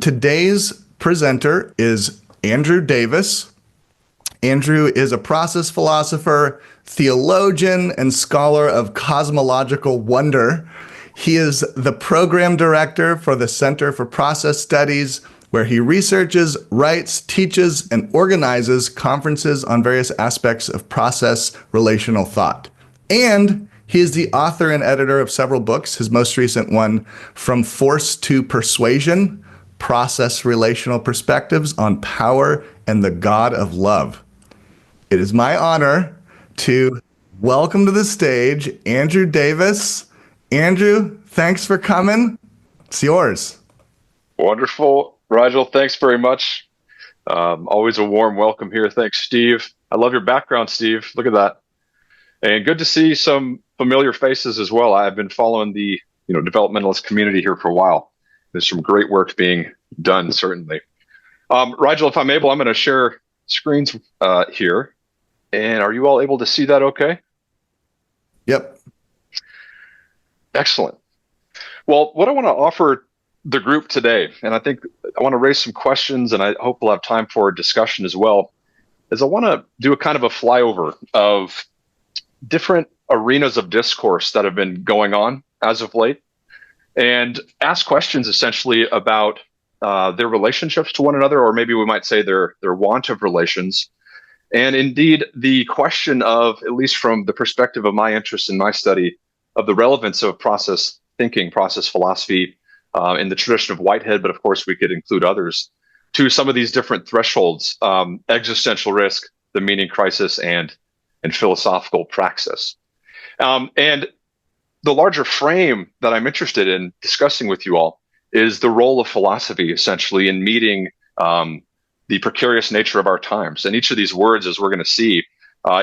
today's presenter is Andrew Davis. Andrew is a process philosopher, theologian, and scholar of cosmological wonder. He is the program director for the Center for Process Studies, where he researches, writes, teaches, and organizes conferences on various aspects of process relational thought. And he is the author and editor of several books, his most recent one, From Force to Persuasion, Process Relational Perspectives on Power and the God of Love. It is my honor to welcome to the stage Andrew Davis. Andrew, thanks for coming. It's yours. Wonderful. Rigel, thanks very much. Always a warm welcome here. Thanks, Steve. I love your background, Steve. Look at that. And good to see some familiar faces as well. I've been following the developmentalist community here for a while. There's some great work being done, certainly. Rigel, if I'm able, I'm going to share screens here. And are you all able to see that okay? Yep. Excellent. Well, what I want to offer the group today, and I think I want to raise some questions, and I hope we'll have time for a discussion as well, is I want to do a kind of a flyover of different arenas of discourse that have been going on as of late, and ask questions essentially about their relationships to one another, or maybe we might say their want of relations. And indeed, the question of, at least from the perspective of my interest in my study, of the relevance of process thinking, process philosophy, in the tradition of Whitehead, but of course we could include others, to some of these different thresholds, existential risk, the meaning crisis, and philosophical praxis. And the larger frame that I'm interested in discussing with you all is the role of philosophy, essentially, in meeting the precarious nature of our times. And each of these words, as we're going to see,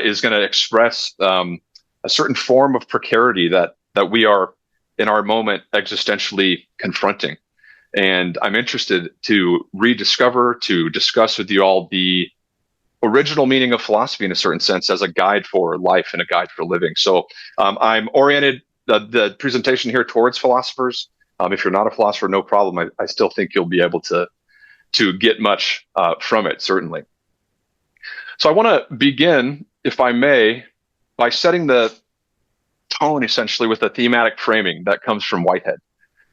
is going to express a certain form of precarity that we are, in our moment, existentially confronting. And I'm interested to rediscover, to discuss with you all the original meaning of philosophy in a certain sense as a guide for life and a guide for living. So I'm oriented the presentation here towards philosophers. If you're not a philosopher, no problem. I still think you'll be able to get much from it, certainly. So I want to begin, if I may, by setting the tone essentially with a thematic framing that comes from Whitehead.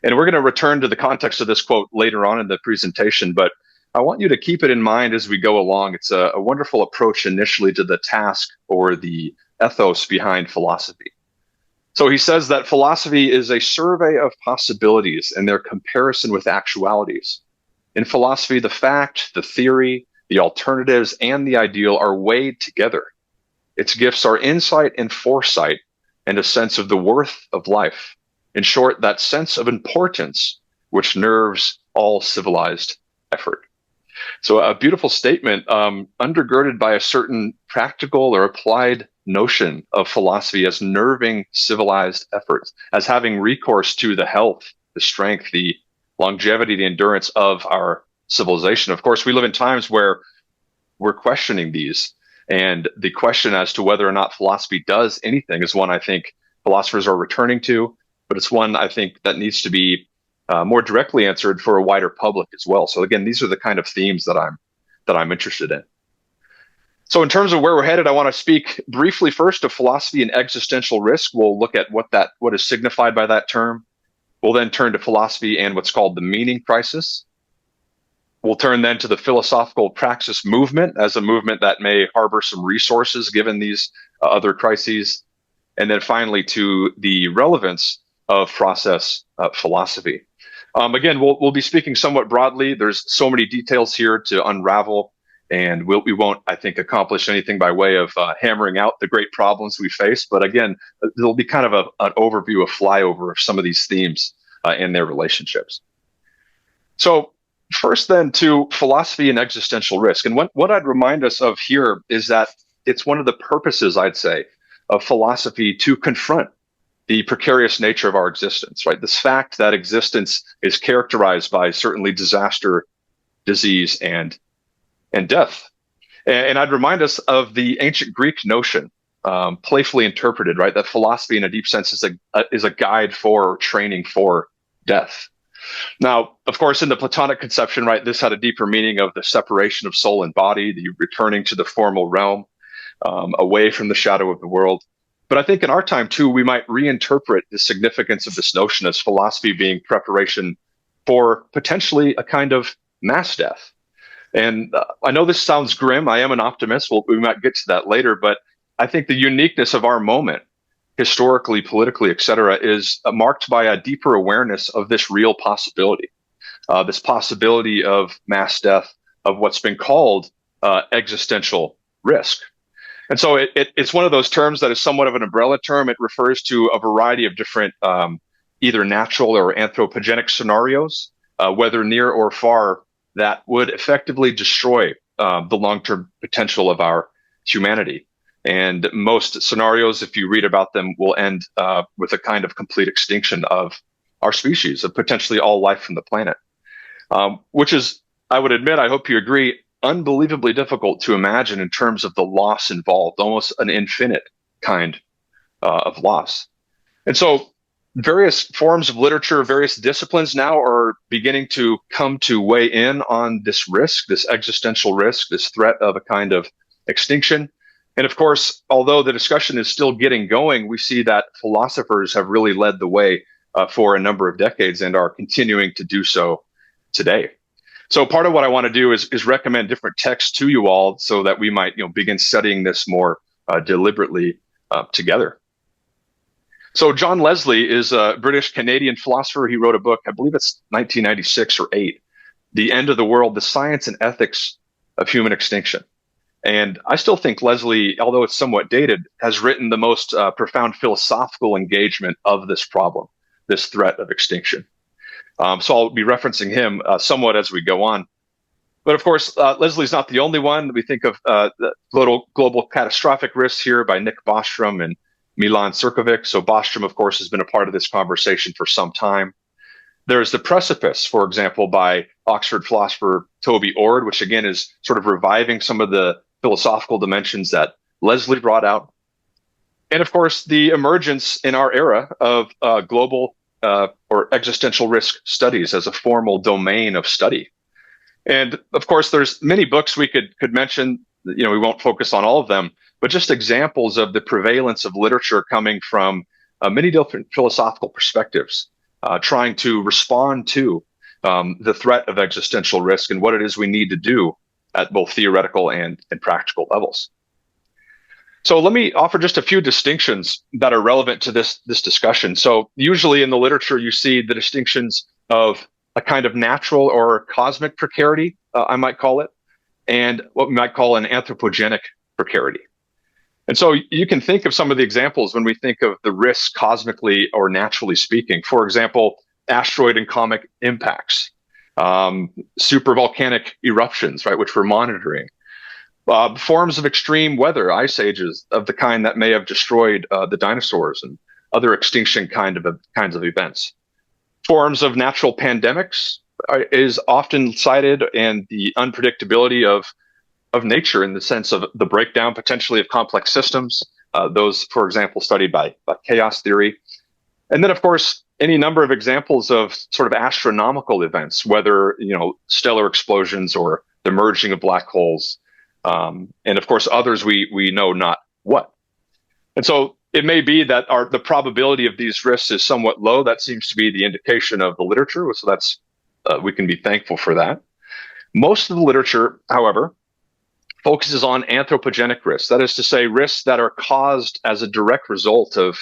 And we're going to return to the context of this quote later on in the presentation, but I want you to keep it in mind as we go along. It's a wonderful approach initially to the task or the ethos behind philosophy. So he says that philosophy is a survey of possibilities and their comparison with actualities. In philosophy, the fact, the theory, the alternatives, and the ideal are weighed together. Its gifts are insight and foresight and a sense of the worth of life. In short, that sense of importance which nerves all civilized effort. So a beautiful statement undergirded by a certain practical or applied notion of philosophy as nerving civilized efforts, as having recourse to the health, the strength, the longevity, the endurance of our civilization. Of course, we live in times where we're questioning these. And the question as to whether or not philosophy does anything is one I think philosophers are returning to, but it's one I think that needs to be more directly answered for a wider public as well. So again, these are the kind of themes that I'm interested in. So in terms of where we're headed, I want to speak briefly first of philosophy and existential risk. We'll look at what is signified by that term. We'll then turn to philosophy and what's called the meaning crisis. We'll turn then to the philosophical praxis movement as a movement that may harbor some resources given these other crises. And then finally to the relevance of process philosophy. Again, we'll be speaking somewhat broadly. There's so many details here to unravel, and we won't, I think, accomplish anything by way of hammering out the great problems we face. But again, there'll be kind of an overview, a flyover of some of these themes and their relationships. So first then to philosophy and existential risk. And what I'd remind us of here is that it's one of the purposes, I'd say, of philosophy to confront the precarious nature of our existence, right? This fact that existence is characterized by certainly disaster, disease, and death. And I'd remind us of the ancient Greek notion, playfully interpreted, right? That philosophy in a deep sense is a guide for or training for death. Now, of course, in the Platonic conception, right, this had a deeper meaning of the separation of soul and body, the returning to the formal realm, away from the shadow of the world. But I think in our time, too, we might reinterpret the significance of this notion as philosophy being preparation for potentially a kind of mass death. And I know this sounds grim. I am an optimist. We might get to that later. But I think the uniqueness of our moment, historically, politically, et cetera, is marked by a deeper awareness of this real possibility, this possibility of mass death, of what's been called existential risk. And so it's one of those terms that is somewhat of an umbrella term. It refers to a variety of different either natural or anthropogenic scenarios, whether near or far, that would effectively destroy the long-term potential of our humanity. And most scenarios, if you read about them, will end with a kind of complete extinction of our species, of potentially all life from the planet, which is, I would admit, I hope you agree, unbelievably difficult to imagine in terms of the loss involved, almost an infinite kind of loss. And so various forms of literature, various disciplines now are beginning to come to weigh in on this risk, this existential risk, this threat of a kind of extinction. And of course, although the discussion is still getting going, we see that philosophers have really led the way for a number of decades and are continuing to do so today. So part of what I want to do is recommend different texts to you all so that we might begin studying this more deliberately together. So John Leslie is a British-Canadian philosopher. He wrote a book, I believe it's 1996 or 8, The End of the World, The Science and Ethics of Human Extinction. And I still think Leslie, although it's somewhat dated, has written the most profound philosophical engagement of this problem, this threat of extinction. So I'll be referencing him somewhat as we go on. But of course, Leslie's not the only one. We think of the global catastrophic risks here by Nick Bostrom and Milan Cirkovic. So Bostrom, of course, has been a part of this conversation for some time. There's The Precipice, for example, by Oxford philosopher Toby Ord, which again is sort of reviving some of the philosophical dimensions that Leslie brought out. And of course, the emergence in our era of global or existential risk studies as a formal domain of study. And of course, there's many books we could mention. We won't focus on all of them, but just examples of the prevalence of literature coming from many different philosophical perspectives, trying to respond to the threat of existential risk and what it is we need to do at both theoretical and practical levels. So let me offer just a few distinctions that are relevant to this discussion. So usually in the literature, you see the distinctions of a kind of natural or cosmic precarity, I might call it, and what we might call an anthropogenic precarity. And so you can think of some of the examples when we think of the risks cosmically or naturally speaking. For example, asteroid and comet impacts, supervolcanic eruptions, right, which we're monitoring. Forms of extreme weather, ice ages of the kind that may have destroyed the dinosaurs and other extinction kinds of events. Forms of natural pandemics is often cited, and the unpredictability of nature in the sense of the breakdown potentially of complex systems. Those, for example, studied by chaos theory. And then, of course, any number of examples of sort of astronomical events, whether stellar explosions or the merging of black holes. And of course, others we know not what. And so it may be that the probability of these risks is somewhat low. That seems to be the indication of the literature. So that's we can be thankful for that. Most of the literature, however, focuses on anthropogenic risks. That is to say, risks that are caused as a direct result of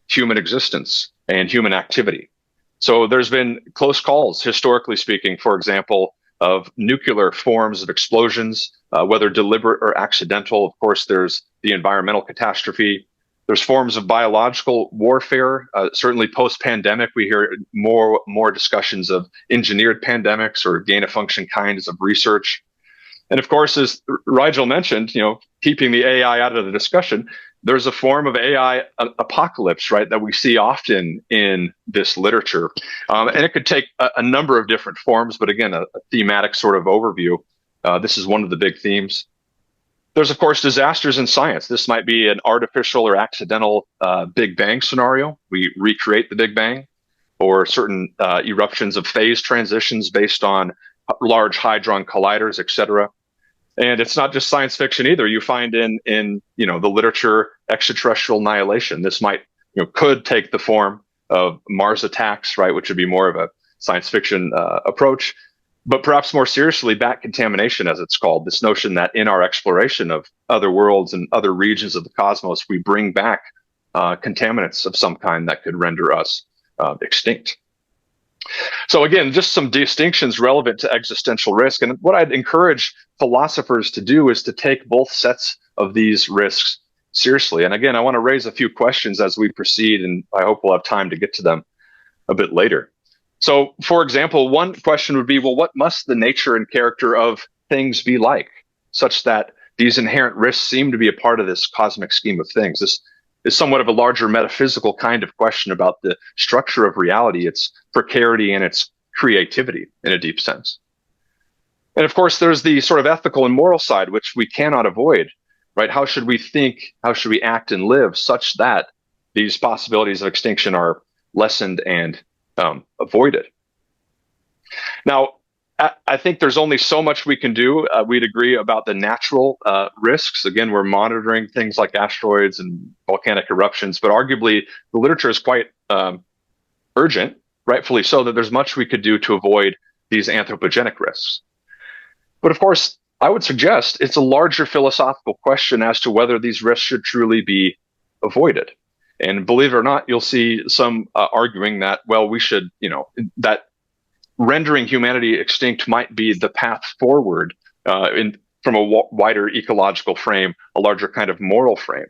human existence and human activity. So there's been close calls, historically speaking, for example, of nuclear forms of explosions, whether deliberate or accidental. Of course, there's the environmental catastrophe. There's forms of biological warfare. Certainly post-pandemic, we hear more discussions of engineered pandemics or gain-of-function kinds of research. And of course, as Rigel mentioned, keeping the AI out of the discussion, there's a form of AI apocalypse, right, that we see often in this literature. And it could take a number of different forms, but again, a thematic sort of overview. This is one of the big themes. There's, of course, disasters in science. This might be an artificial or accidental Big Bang scenario. We recreate the Big Bang. or certain eruptions of phase transitions based on large hadron colliders, etc. And it's not just science fiction either. You find in the literature extraterrestrial annihilation. This might could take the form of Mars attacks, right, which would be more of a science fiction approach, but perhaps more seriously, bat contamination, as it's called. This notion that in our exploration of other worlds and other regions of the cosmos, we bring back contaminants of some kind that could render us extinct. So again, just some distinctions relevant to existential risk. And what I'd encourage philosophers to do is to take both sets of these risks seriously. And again, I want to raise a few questions as we proceed, and I hope we'll have time to get to them a bit later. So, for example, one question would be, well, what must the nature and character of things be like, such that these inherent risks seem to be a part of this cosmic scheme of things? This is somewhat of a larger metaphysical kind of question about the structure of reality, its precarity, and its creativity in a deep sense. And of course, there's the sort of ethical and moral side, which we cannot avoid, right? How should we think, how should we act and live such that these possibilities of extinction are lessened and avoided? Now, I think there's only so much we can do. We'd agree about the natural risks. Again, we're monitoring things like asteroids and volcanic eruptions, but arguably the literature is quite urgent, rightfully so, that there's much we could do to avoid these anthropogenic risks. But of course, I would suggest it's a larger philosophical question as to whether these risks should truly be avoided. And believe it or not, you'll see some arguing that, well, we should, that rendering humanity extinct might be the path forward from a wider ecological frame, a larger kind of moral frame.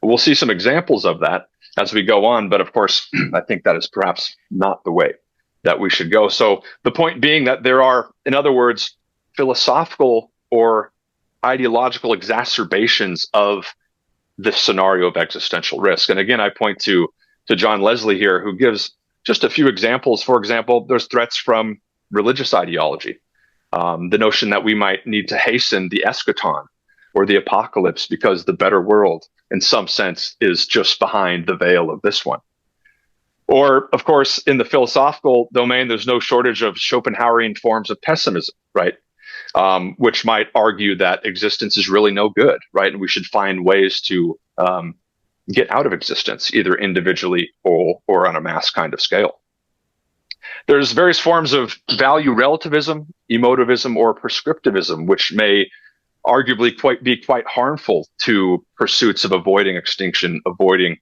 We'll see some examples of that as we go on, but of course, I think that is perhaps not the way that we should go. So the point being that there are, in other words, philosophical or ideological exacerbations of this scenario of existential risk. And again, I point to John Leslie here, who gives just a few examples. For example, there's threats from religious ideology, the notion that we might need to hasten the eschaton or the apocalypse because the better world, in some sense, is just behind the veil of this one. Or, of course, in the philosophical domain, there's no shortage of Schopenhauerian forms of pessimism, right? Which might argue that existence is really no good, right? And we should find ways to get out of existence, either individually or on a mass kind of scale. There's various forms of value relativism, emotivism, or prescriptivism, which may arguably be quite harmful to pursuits of avoiding extinction, avoiding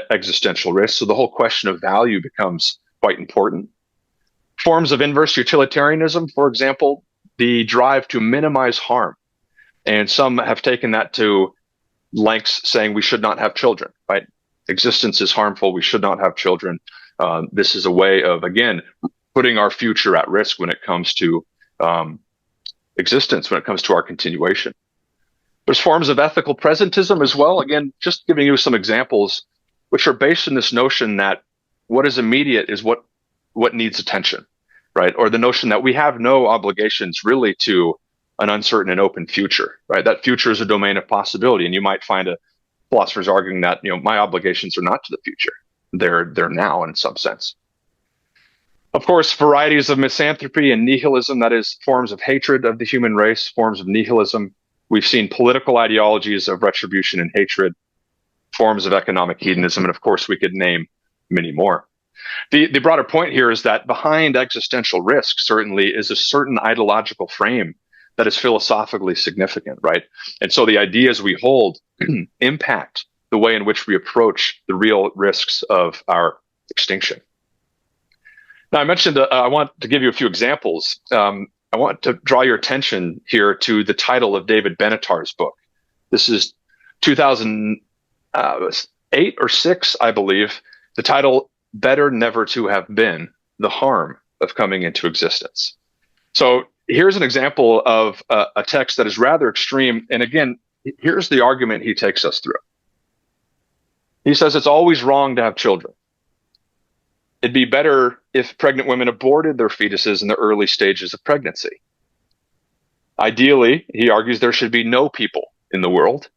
existential risk. So the whole question of value becomes quite important. Forms of inverse utilitarianism, for example, the drive to minimize harm. And some have taken that to lengths saying we should not have children, right? Existence is harmful. We should not have children. This is a way of, again, putting our future at risk when it comes to existence, when it comes to our continuation. There's forms of ethical presentism as well. Again, just giving you some examples, which are based on this notion that what is immediate is what needs attention, right? Or the notion that we have no obligations really to an uncertain and open future, right? That future is a domain of possibility. And you might find philosophers arguing that, my obligations are not to the future. They're now in some sense. Of course, varieties of misanthropy and nihilism, that is forms of hatred of the human race, forms of nihilism. We've seen political ideologies of retribution and hatred, forms of economic hedonism, and of course, we could name many more. The broader point here is that behind existential risk certainly is a certain ideological frame that is philosophically significant, right? And so the ideas we hold impact the way in which we approach the real risks of our extinction. Now, I mentioned I want to give you a few examples. I want to draw your attention here to the title of David Benatar's book. This is 2008 or 6, I believe. The title, Better Never to Have Been, The Harm of Coming into Existence. So here's an example of a text that is rather extreme. And again, here's the argument he takes us through. He says it's always wrong to have children. It'd be better if pregnant women aborted their fetuses in the early stages of pregnancy. Ideally, he argues there should be no people in the world.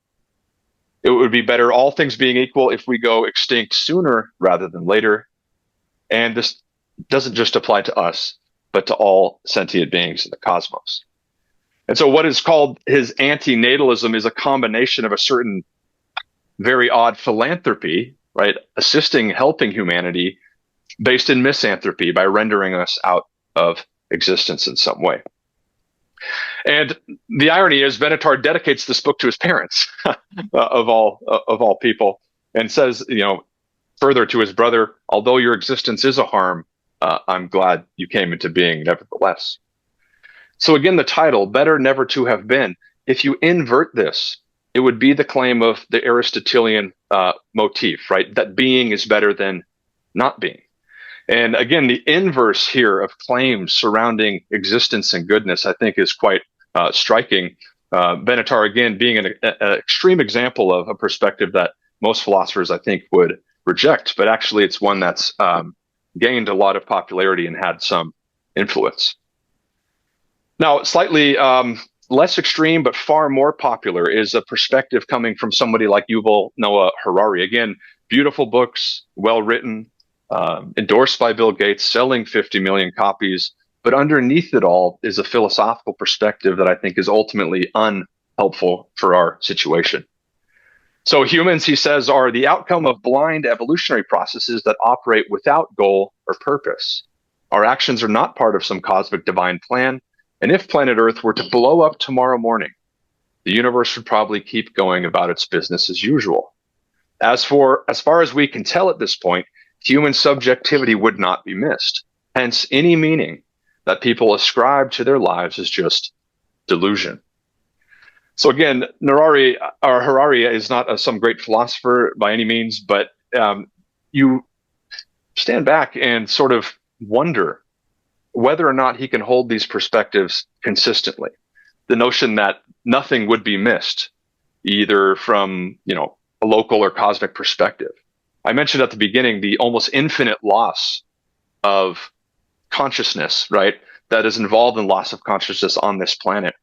It would be better, all things being equal, if we go extinct sooner rather than later. And this doesn't just apply to us, but to all sentient beings in the cosmos. And so what is called his antinatalism is a combination of a certain very odd philanthropy, right? Assisting, helping humanity based in misanthropy by rendering us out of existence in some way. And the irony is Benatar dedicates this book to his parents of all people, and says, further to his brother, although your existence is a harm, I'm glad you came into being nevertheless. So again, the title, Better Never to Have Been, if you invert this, it would be the claim of the Aristotelian motif, right? That being is better than not being. And again, the inverse here of claims surrounding existence and goodness, I think, is quite striking. Benatar, again, being an extreme example of a perspective that most philosophers, I think, would reject, but actually it's one that's gained a lot of popularity and had some influence. Now, slightly less extreme, but far more popular is a perspective coming from somebody like Yuval Noah Harari. Again, beautiful books, well written, endorsed by Bill Gates, selling 50 million copies. But underneath it all is a philosophical perspective that I think is ultimately unhelpful for our situation. So humans, he says, are the outcome of blind evolutionary processes that operate without goal or purpose. Our actions are not part of some cosmic divine plan. And if planet Earth were to blow up tomorrow morning, the universe would probably keep going about its business as usual. As far as we can tell at this point, human subjectivity would not be missed. Hence, any meaning that people ascribe to their lives is just delusion. So again, Harari is not some great philosopher by any means, but you stand back and sort of wonder whether or not he can hold these perspectives consistently. The notion that nothing would be missed, either from a local or cosmic perspective. I mentioned at the beginning the almost infinite loss of consciousness, right? That is involved in loss of consciousness on this planet.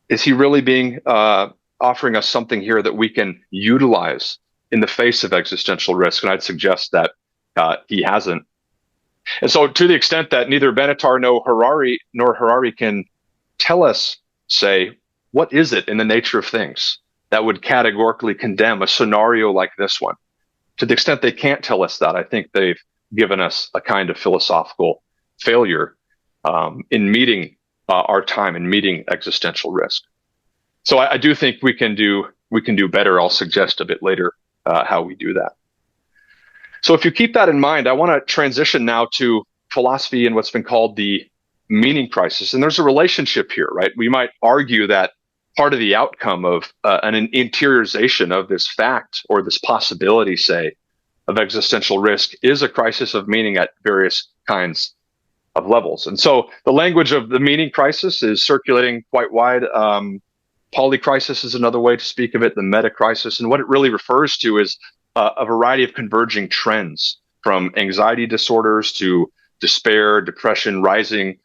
Is he really being offering us something here that we can utilize in the face of existential risk? And I'd suggest that he hasn't. And so, to the extent that neither Benatar nor Harari can tell us, say, what is it in the nature of things that would categorically condemn a scenario like this one? To the extent they can't tell us that, I think they've given us a kind of philosophical failure in meeting our time and meeting existential risk. So I do think we can do better. I'll suggest a bit later how we do that. So if you keep that in mind, I want to transition now to philosophy and what's been called the meaning crisis. And there's a relationship here, right? We might argue that part of the outcome of an interiorization of this fact or this possibility, say, of existential risk is a crisis of meaning at various kinds of levels. And so the language of the meaning crisis is circulating quite wide. Polycrisis is another way to speak of it, the meta crisis. And what it really refers to is a variety of converging trends, from anxiety disorders to despair, depression, rising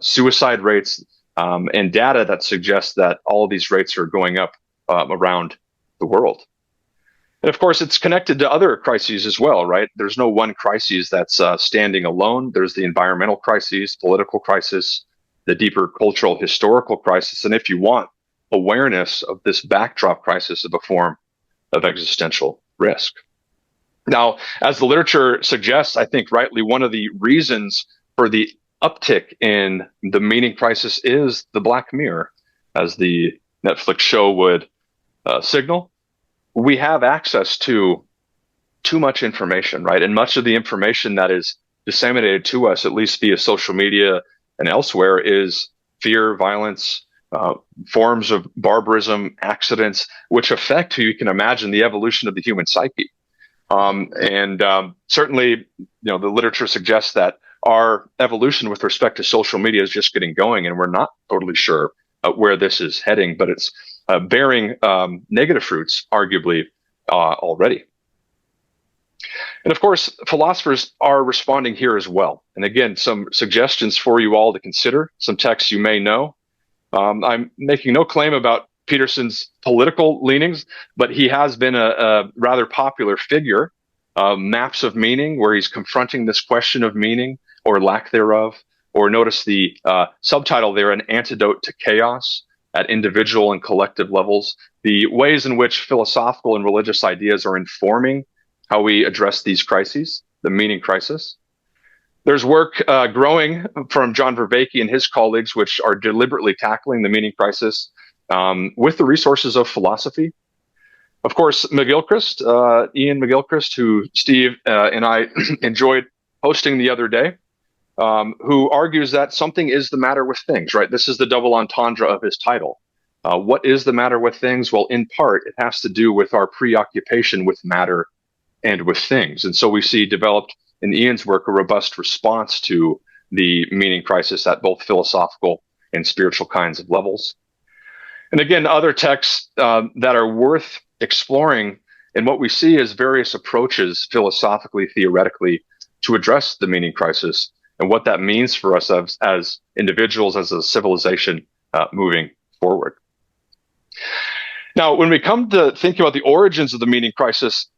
suicide rates, and data that suggests that all of these rates are going up around the world. And of course, it's connected to other crises as well, right? There's no one crisis that's standing alone. There's the environmental crises, political crisis, the deeper cultural, historical crisis, and if you want, awareness of this backdrop crisis of a form of existential risk. Now, as the literature suggests, I think rightly, one of the reasons for the uptick in the meaning crisis is the Black Mirror, as the Netflix show would signal. We have access to too much information, right? And much of the information that is disseminated to us, at least via social media and elsewhere, is fear, violence, forms of barbarism, accidents, which affect, who you can imagine, the evolution of the human psyche. Certainly, the literature suggests that our evolution with respect to social media is just getting going, and we're not totally sure where this is heading, but it's bearing negative fruits, arguably, already. And of course, philosophers are responding here as well. And again, some suggestions for you all to consider, some texts you may know. I'm making no claim about Peterson's political leanings, but he has been a rather popular figure maps of meaning, where he's confronting this question of meaning or lack thereof. Or notice the subtitle there, An Antidote to Chaos at Individual and Collective Levels, the ways in which philosophical and religious ideas are informing how we address these crises, the meaning crisis. There's work growing from John Vervaeke and his colleagues, which are deliberately tackling the meaning crisis with the resources of philosophy. Of course, McGilchrist, Ian McGilchrist, who Steve and I enjoyed hosting the other day, who argues that something is the matter with things, right? This is the double entendre of his title. What is the matter with things? Well, in part, it has to do with our preoccupation with matter and with things. And so we see developed in Ian's work a robust response to the meaning crisis at both philosophical and spiritual kinds of levels. And again, other texts that are worth exploring, and what we see is various approaches philosophically, theoretically, to address the meaning crisis and what that means for us as individuals, as a civilization moving forward. Now, when we come to thinking about the origins of the meaning crisis,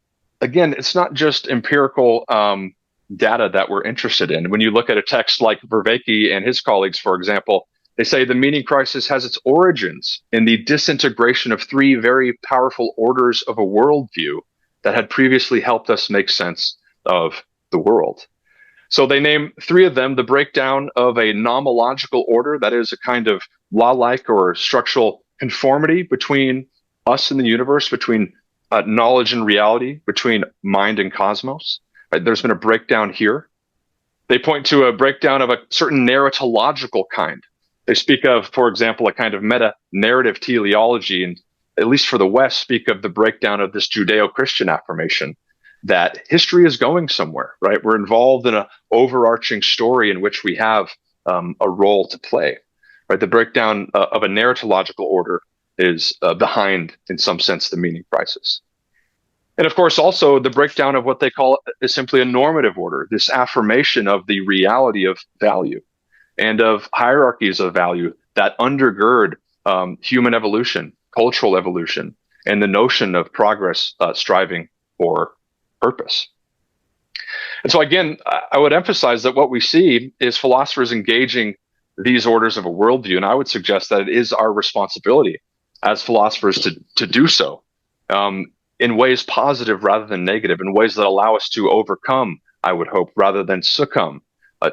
again, it's not just empirical data that we're interested in. When you look at a text like Vervaeke and his colleagues, for example, they say the meaning crisis has its origins in the disintegration of three very powerful orders of a worldview that had previously helped us make sense of the world. So they name three of them: the breakdown of a nomological order, that is a kind of law-like or structural conformity between us and the universe, between knowledge and reality, between mind and cosmos. Right? There's been a breakdown here. They point to a breakdown of a certain narratological kind. They speak of, for example, a kind of meta-narrative teleology, and at least for the West, speak of the breakdown of this Judeo-Christian affirmation that history is going somewhere, right? We're involved in an overarching story in which we have a role to play, right? The breakdown of a narratological order is behind, in some sense, the meaning crisis. And of course, also the breakdown of what they call is simply a normative order, this affirmation of the reality of value and of hierarchies of value that undergird human evolution, cultural evolution, and the notion of progress striving for purpose. And so again, I would emphasize that what we see is philosophers engaging these orders of a worldview, and I would suggest that it is our responsibility as philosophers to do so in ways positive rather than negative, in ways that allow us to overcome, I would hope, rather than succumb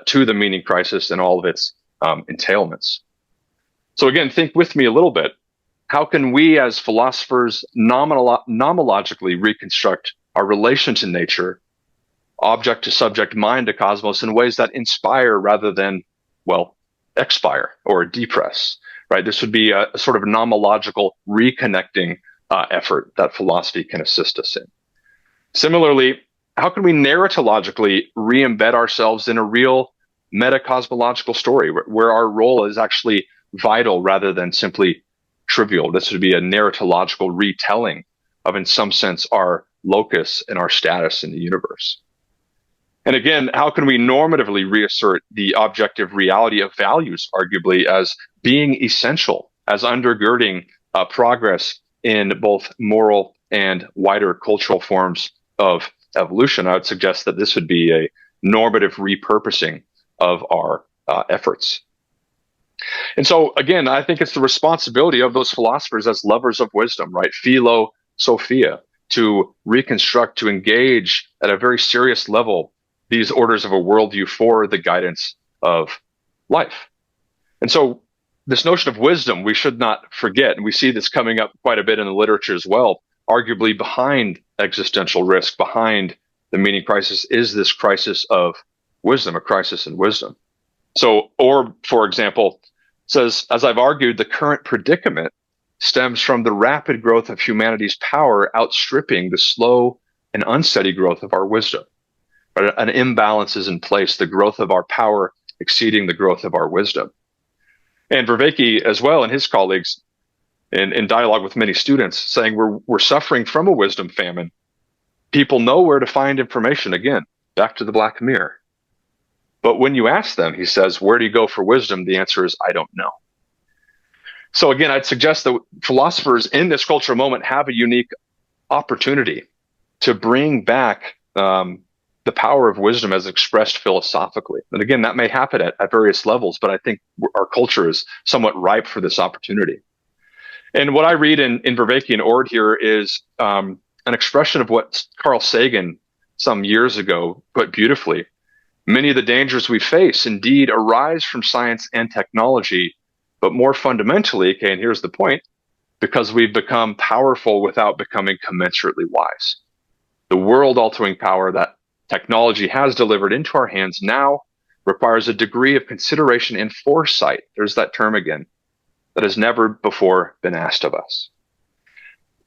to the meaning crisis and all of its entailments. So again, think with me a little bit. How can we as philosophers nomologically reconstruct our relation to nature, object to subject, mind to cosmos, in ways that inspire rather than, well, expire or depress, right? This would be a sort of nomological reconnecting effort that philosophy can assist us in. Similarly, how can we narratologically re-embed ourselves in a real metacosmological story where our role is actually vital rather than simply trivial? This would be a narratological retelling of, in some sense, our locus and our status in the universe. And again, how can we normatively reassert the objective reality of values, arguably, as being essential, as undergirding progress in both moral and wider cultural forms of evolution? I would suggest that this would be a normative repurposing of our efforts. And so, again, I think it's the responsibility of those philosophers as lovers of wisdom, right? Philosophia, to reconstruct, to engage at a very serious level these orders of a worldview for the guidance of life. And so this notion of wisdom, we should not forget, and we see this coming up quite a bit in the literature as well, arguably behind existential risk, behind the meaning crisis, is this crisis of wisdom, a crisis in wisdom. So, or for example, says, as I've argued, the current predicament stems from the rapid growth of humanity's power outstripping the slow and unsteady growth of our wisdom. But an imbalance is in place, the growth of our power exceeding the growth of our wisdom. And Vervaeke as well and his colleagues in dialogue with many students saying we're suffering from a wisdom famine. People know where to find information, again, back to the Black Mirror. But when you ask them, he says, where do you go for wisdom? The answer is, I don't know. So again, I'd suggest that philosophers in this cultural moment have a unique opportunity to bring back the power of wisdom as expressed philosophically. And again, that may happen at various levels, but I think our culture is somewhat ripe for this opportunity. And what I read in Vervaeke and Ord here is an expression of what Carl Sagan some years ago put beautifully. Many of the dangers we face indeed arise from science and technology, but more fundamentally, okay, and here's the point, because we've become powerful without becoming commensurately wise. The world-altering power that technology has delivered into our hands now requires a degree of consideration and foresight, there's that term again, that has never before been asked of us.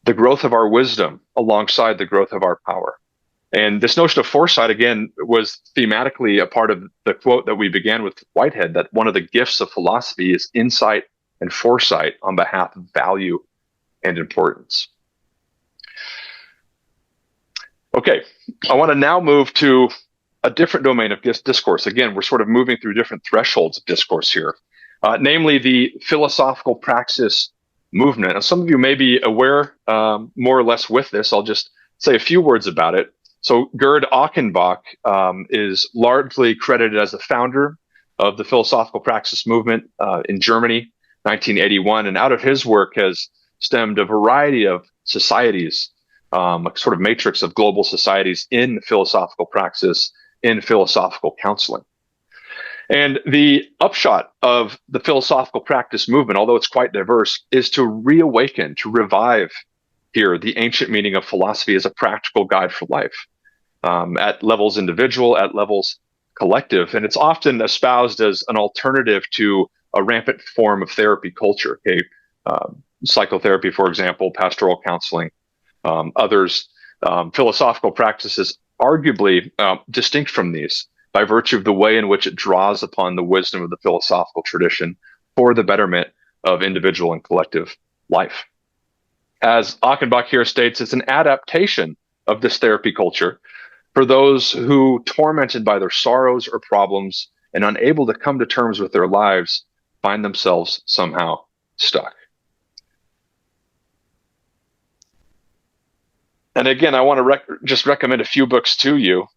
The growth of our wisdom alongside the growth of our power. And this notion of foresight, again, was thematically a part of the quote that we began with Whitehead, that one of the gifts of philosophy is insight and foresight on behalf of value and importance. Okay, I want to now move to a different domain of discourse. Again, we're sort of moving through different thresholds of discourse here, namely the philosophical praxis movement. Now, some of you may be aware more or less with this. I'll just say a few words about it. So Gerd Achenbach is largely credited as the founder of the philosophical praxis movement in Germany, 1981. And out of his work has stemmed a variety of societies, a sort of matrix of global societies in philosophical praxis, in philosophical counseling. And the upshot of the philosophical practice movement, although it's quite diverse, is to reawaken, to revive here the ancient meaning of philosophy as a practical guide for life, at levels individual, at levels collective. And it's often espoused as an alternative to a rampant form of therapy culture, okay? Psychotherapy, for example, pastoral counseling, others, philosophical practices arguably distinct from these by virtue of the way in which it draws upon the wisdom of the philosophical tradition for the betterment of individual and collective life. As Achenbach here states, it's an adaptation of this therapy culture for those who, tormented by their sorrows or problems and unable to come to terms with their lives, find themselves somehow stuck. And again, I want to just recommend a few books to you.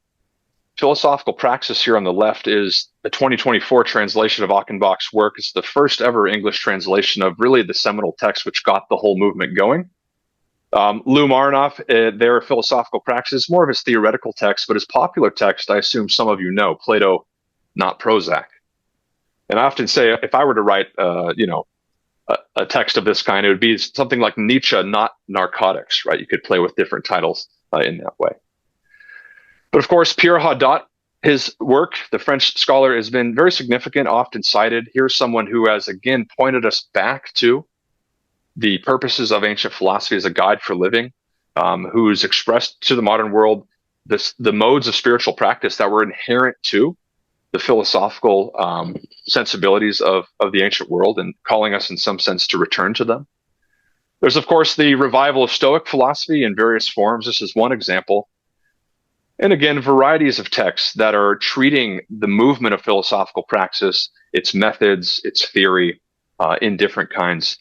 Philosophical Praxis here on the left is a 2024 translation of Achenbach's work. It's the first ever English translation of really the seminal text which got the whole movement going. Lou Marinoff, their Philosophical Praxis, more of his theoretical text, but his popular text, I assume some of you know, Plato, not Prozac. And I often say, if I were to write, a text of this kind, it would be something like Nietzsche, not narcotics, right? You could play with different titles in that way. But of course, Pierre Hadot, his work, the French scholar, has been very significant, often cited. Here's someone who has, again, pointed us back to the purposes of ancient philosophy as a guide for living, who's expressed to the modern world the modes of spiritual practice that were inherent to the philosophical sensibilities of the ancient world and calling us in some sense to return to them. There's, of course, the revival of Stoic philosophy in various forms. This is one example. And again, varieties of texts that are treating the movement of philosophical praxis, its methods, its theory, in different kinds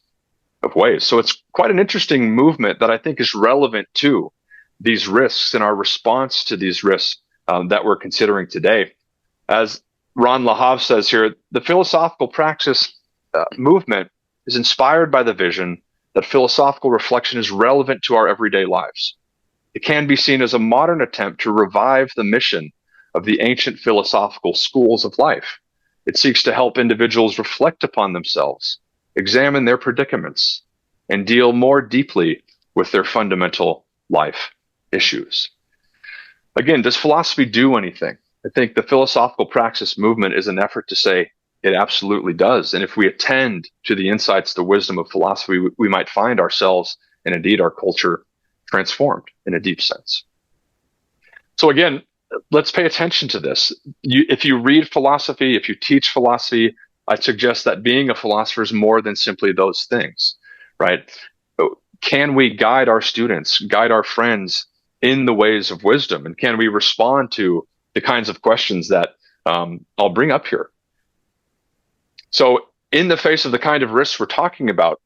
of ways. So it's quite an interesting movement that I think is relevant to these risks and our response to these risks that we're considering today. As Ron Lahav says here, the philosophical praxis movement is inspired by the vision that philosophical reflection is relevant to our everyday lives. It can be seen as a modern attempt to revive the mission of the ancient philosophical schools of life. It seeks to help individuals reflect upon themselves, examine their predicaments, and deal more deeply with their fundamental life issues. Again, does philosophy do anything? I think the philosophical praxis movement is an effort to say it absolutely does. And if we attend to the insights, the wisdom of philosophy, we might find ourselves, and indeed our culture, transformed in a deep sense. So again, let's pay attention to this. If you read philosophy, if you teach philosophy, I suggest that being a philosopher is more than simply those things, right? Can we guide our students, guide our friends in the ways of wisdom? And can we respond to the kinds of questions that I'll bring up here? So in the face of the kind of risks we're talking about,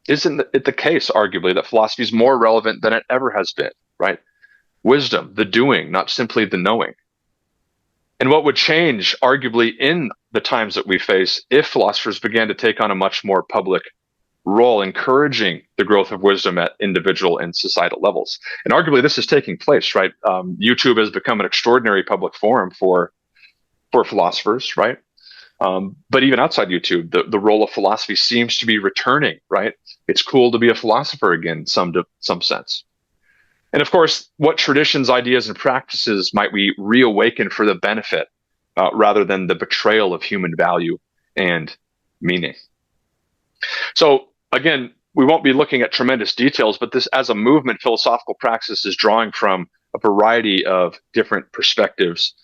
isn't it the case, arguably, that philosophy is more relevant than it ever has been, right? wisdom, the doing, not simply the knowing. And what would change, arguably, in the times that we face if philosophers began to take on a much more public role, encouraging the growth of wisdom at individual and societal levels. And arguably, this is taking place, right? YouTube has become an extraordinary public forum for philosophers, right? But even outside YouTube, the role of philosophy seems to be returning, right? It's cool to be a philosopher again, in some sense. And of course, what traditions, ideas, and practices might we reawaken for the benefit rather than the betrayal of human value and meaning? So again, we won't be looking at tremendous details, but this, as a movement, philosophical praxis is drawing from a variety of different perspectives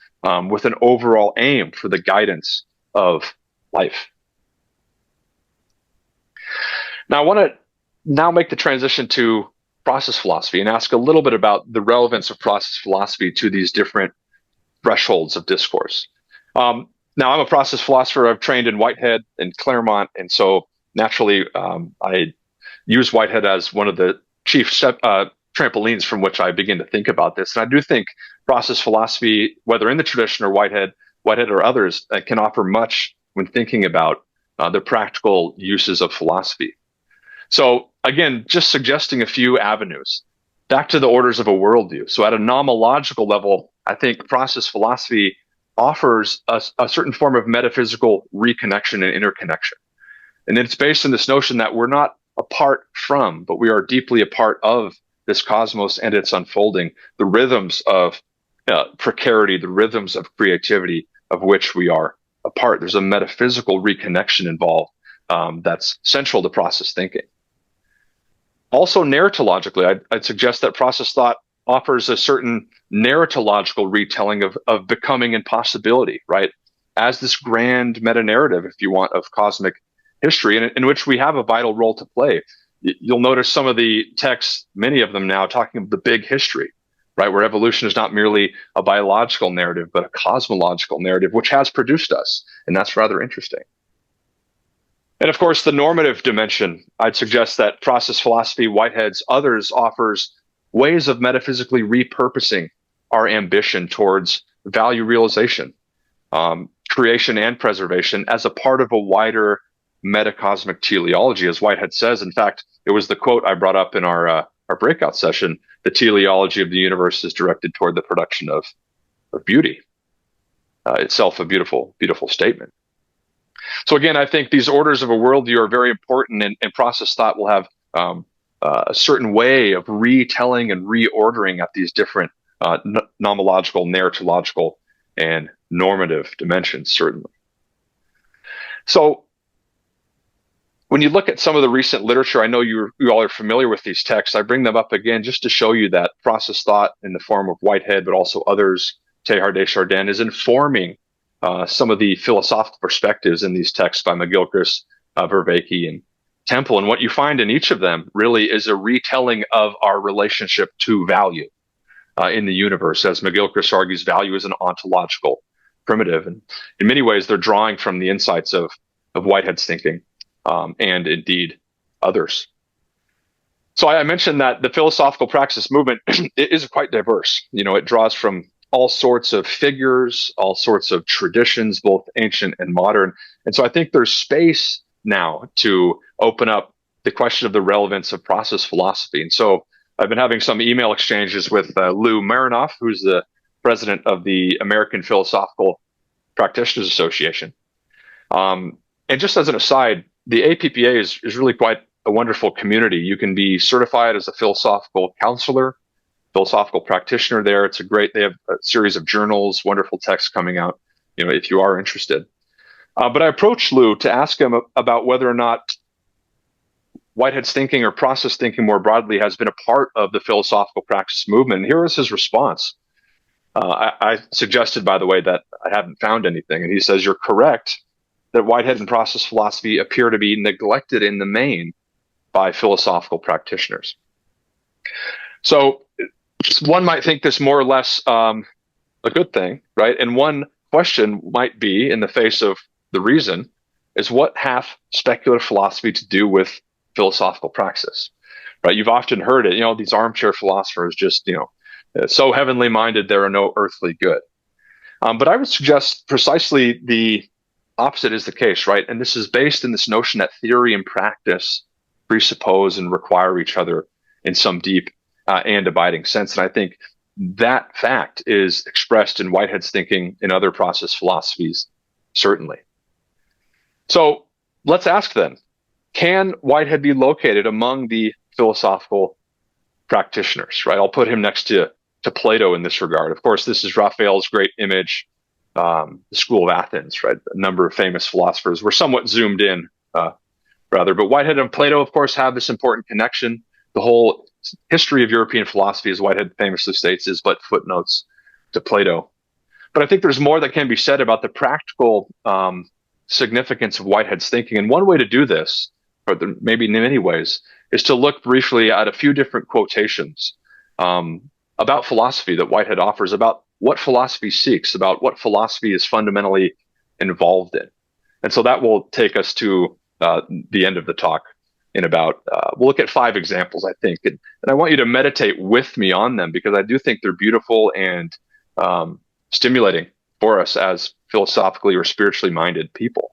with an overall aim for the guidance of life. Now, I want to now make the transition to process philosophy and ask a little bit about the relevance of process philosophy to these different thresholds of discourse. Now, I'm a process philosopher. I've trained in Whitehead and Claremont, and so naturally, I use Whitehead as one of the chief trampolines from which I begin to think about this. And I do think process philosophy, whether in the tradition or Whitehead or others, can offer much when thinking about the practical uses of philosophy. So again, just suggesting a few avenues. Back to the orders of a worldview. So at a nomological level, I think process philosophy offers a certain form of metaphysical reconnection and interconnection. And it's based on this notion that we're not apart from, but we are deeply a part of this cosmos and its unfolding, the rhythms of precarity, the rhythms of creativity of which we are a part. There's a metaphysical reconnection involved that's central to process thinking. Also, narratologically, I'd suggest that process thought offers a certain narratological retelling of becoming and possibility, right? As this grand meta-narrative, if you want, of cosmic history in which we have a vital role to play. You'll notice some of the texts, many of them now, talking of the big history, right? Where evolution is not merely a biological narrative, but a cosmological narrative, which has produced us. And that's rather interesting. And of course, the normative dimension, I'd suggest that process philosophy, Whitehead's, others, offers ways of metaphysically repurposing our ambition towards value realization, creation and preservation as a part of a wider metacosmic teleology, as Whitehead says. In fact, it was the quote I brought up in our breakout session: the teleology of the universe is directed toward the production of beauty. Itself a beautiful, beautiful statement. So again, I think these orders of a worldview are very important, and process thought will have a certain way of retelling and reordering at these different nomological, narratological, and normative dimensions, certainly. So when you look at some of the recent literature, I know you all are familiar with these texts. I bring them up again just to show you that process thought in the form of Whitehead, but also others, Teilhard de Chardin, is informing some of the philosophical perspectives in these texts by McGilchrist, Vervaeke, and Temple. And what you find in each of them really is a retelling of our relationship to value in the universe. As McGilchrist argues, value is an ontological primitive. And in many ways, they're drawing from the insights of Whitehead's thinking and indeed others. So I mentioned that the philosophical praxis movement is quite diverse. You know, it draws from all sorts of figures, all sorts of traditions, both ancient and modern. And so I think there's space now to open up the question of the relevance of process philosophy. And so I've been having some email exchanges with Lou Marinoff, who's the president of the American Philosophical Practitioners Association. And just as an aside, the APPA is really quite a wonderful community. You can be certified as a philosophical counselor, philosophical practitioner there. They have a series of journals, wonderful texts coming out, you know, if you are interested. But I approached Lou to ask him about whether or not Whitehead's thinking or process thinking more broadly has been a part of the philosophical praxis movement. And here was his response. I suggested, by the way, that I haven't found anything. And he says, "You're correct that Whitehead and process philosophy appear to be neglected in the main by philosophical practitioners." So one might think this more or less a good thing, right? And one question might be, in the face of the reason, is what hath speculative philosophy to do with philosophical praxis, right? You've often heard it, you know, these armchair philosophers just, you know, So heavenly minded, there are no earthly good. But I would suggest precisely the opposite is the case, right? And this is based in this notion that theory and practice presuppose and require each other in some deep and abiding sense. And I think that fact is expressed in Whitehead's thinking in other process philosophies, certainly. So let's ask then, can Whitehead be located among the philosophical practitioners, right? I'll put him next to Plato in this regard. Of course, this is Raphael's great image, the School of Athens, right? A number of famous philosophers. We're somewhat zoomed in, rather, but Whitehead and Plato, of course, have this important connection. The whole history of European philosophy, as Whitehead famously states, is but footnotes to Plato. But I think there's more that can be said about the practical significance of Whitehead's thinking. And one way to do this, or maybe in many ways, is to look briefly at a few different quotations about philosophy that Whitehead offers, about what philosophy seeks, about what philosophy is fundamentally involved in. And so that will take us to the end of the talk in about, we'll look at 5 examples, I think. And I want you to meditate with me on them because I do think they're beautiful and stimulating for us as philosophically or spiritually minded people.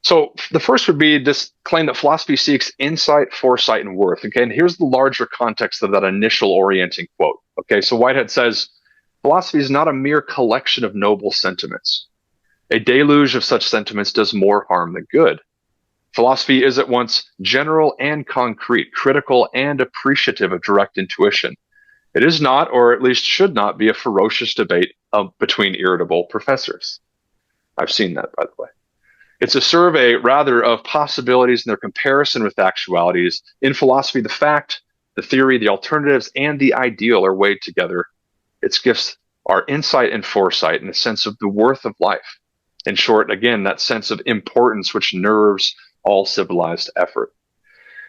So the first would be this claim that philosophy seeks insight, foresight, and worth. Okay, and here's the larger context of that initial orienting quote. Okay, so Whitehead says, philosophy is not a mere collection of noble sentiments. A deluge of such sentiments does more harm than good. Philosophy is at once general and concrete, critical and appreciative of direct intuition. It is not, or at least should not, be a ferocious debate between irritable professors. I've seen that, by the way. It's a survey, rather, of possibilities and their comparison with actualities. In philosophy, the fact, the theory, the alternatives, and the ideal are weighed together. Its gifts are insight and foresight and a sense of the worth of life. In short, again, that sense of importance which nerves all civilized effort.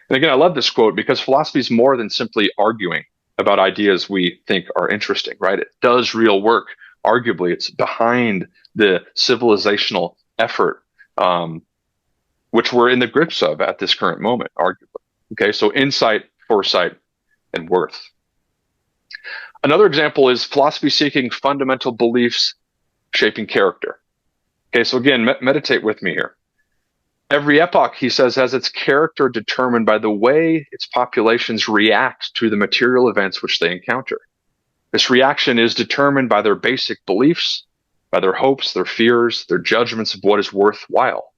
And again, I love this quote because philosophy is more than simply arguing about ideas we think are interesting, right? It does real work. Arguably, it's behind the civilizational effort which we're in the grips of at this current moment, arguably. Okay, so insight, foresight, and worth. Another example is philosophy seeking fundamental beliefs shaping character. Okay, so again, meditate with me here. Every epoch, he says, has its character determined by the way its populations react to the material events which they encounter. This reaction is determined by their basic beliefs, by their hopes, their fears, their judgments of what is worthwhile.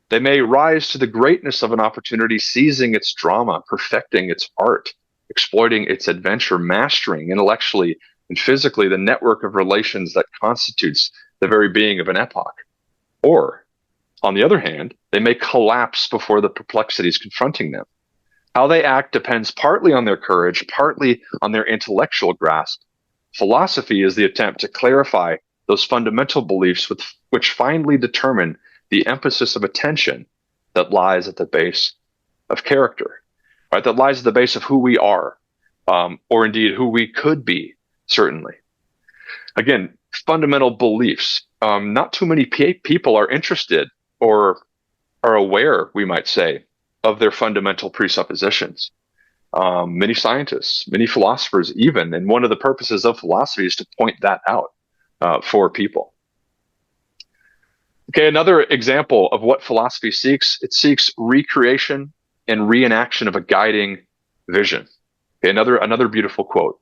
They may rise to the greatness of an opportunity, seizing its drama, perfecting its art, exploiting its adventure, mastering intellectually and physically the network of relations that constitutes the very being of an epoch. Or, on the other hand, they may collapse before the perplexities confronting them. How they act depends partly on their courage, partly on their intellectual grasp. Philosophy is the attempt to clarify those fundamental beliefs which finally determine the emphasis of attention that lies at the base of character, right? That lies at the base of who we are, or indeed who we could be, certainly. Again, fundamental beliefs. Not too many people are interested or are aware, we might say, of their fundamental presuppositions. Many scientists, many philosophers even, and one of the purposes of philosophy is to point that out for people. Okay, another example of what philosophy seeks, it seeks recreation and reenaction of a guiding vision. Okay, another beautiful quote.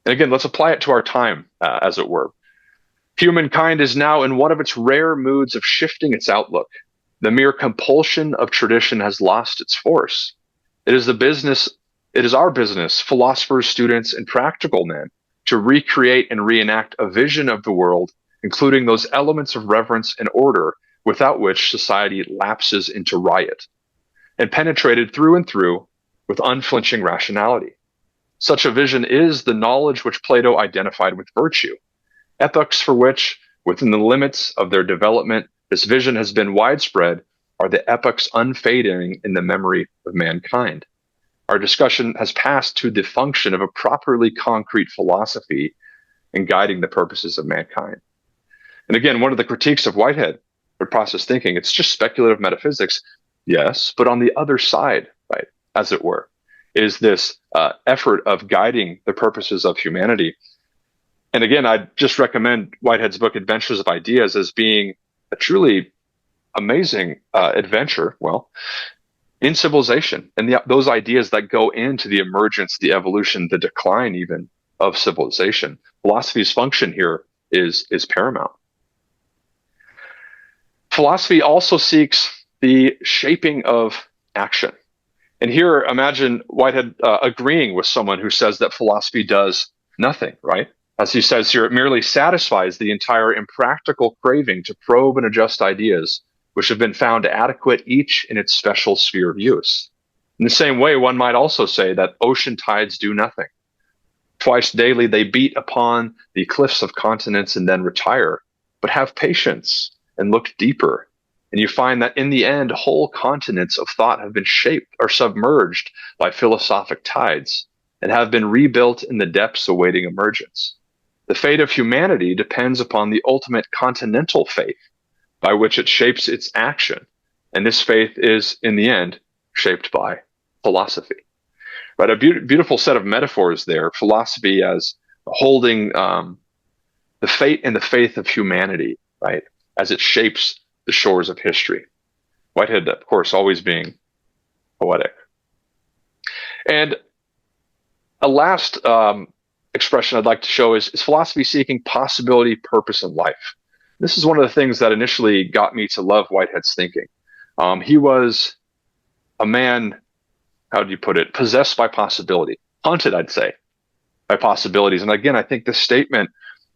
And again, let's apply it to our time, as it were. Humankind is now in one of its rare moods of shifting its outlook. The mere compulsion of tradition has lost its force. It is our business, philosophers, students, and practical men, to recreate and reenact a vision of the world, including those elements of reverence and order without which society lapses into riot, and penetrated through and through with unflinching rationality. Such a vision is the knowledge which Plato identified with virtue. Epochs for which, within the limits of their development, this vision has been widespread are the epochs unfading in the memory of mankind. Our discussion has passed to the function of a properly concrete philosophy in guiding the purposes of mankind. And again, one of the critiques of Whitehead for process thinking, it's just speculative metaphysics, yes, but on the other side, right, as it were, is this effort of guiding the purposes of humanity. And again, I just recommend Whitehead's book, Adventures of Ideas, as being a truly amazing adventure, well, in civilization and those ideas that go into the emergence, the evolution, the decline even of civilization. Philosophy's function here is paramount. Philosophy also seeks the shaping of action. And here, imagine Whitehead agreeing with someone who says that philosophy does nothing, right? As he says here, it merely satisfies the entire impractical craving to probe and adjust ideas, which have been found adequate each in its special sphere of use. In the same way, one might also say that ocean tides do nothing. Twice daily they beat upon the cliffs of continents and then retire, but have patience and look deeper. And you find that in the end, whole continents of thought have been shaped or submerged by philosophic tides and have been rebuilt in the depths awaiting emergence. The fate of humanity depends upon the ultimate continental faith by which it shapes its action. And this faith is, in the end, shaped by philosophy. Right? A beautiful set of metaphors there. Philosophy as holding the fate and the faith of humanity, right, as it shapes the shores of history. Whitehead, of course, always being poetic. And a last expression I'd like to show is philosophy seeking possibility, purpose, and life. This is one of the things that initially got me to love Whitehead's thinking. He was a man, how do you put it, possessed by possibility, haunted, I'd say, by possibilities. And again, I think this statement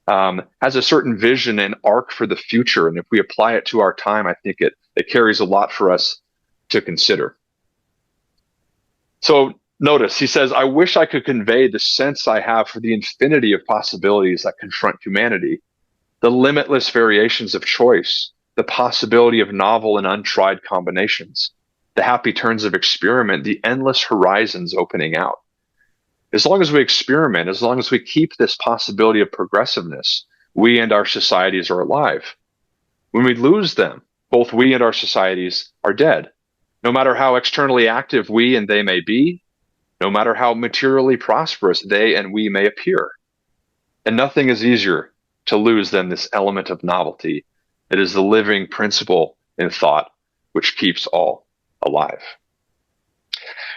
has a certain vision and arc for the future. And if we apply it to our time, I think it carries a lot for us to consider. So notice, he says, I wish I could convey the sense I have for the infinity of possibilities that confront humanity, the limitless variations of choice, the possibility of novel and untried combinations, the happy turns of experiment, the endless horizons opening out. As long as we experiment, as long as we keep this possibility of progressiveness, we and our societies are alive. When we lose them, both we and our societies are dead. No matter how externally active we and they may be, no matter how materially prosperous they and we may appear. And nothing is easier to lose than this element of novelty. It is the living principle in thought which keeps all alive.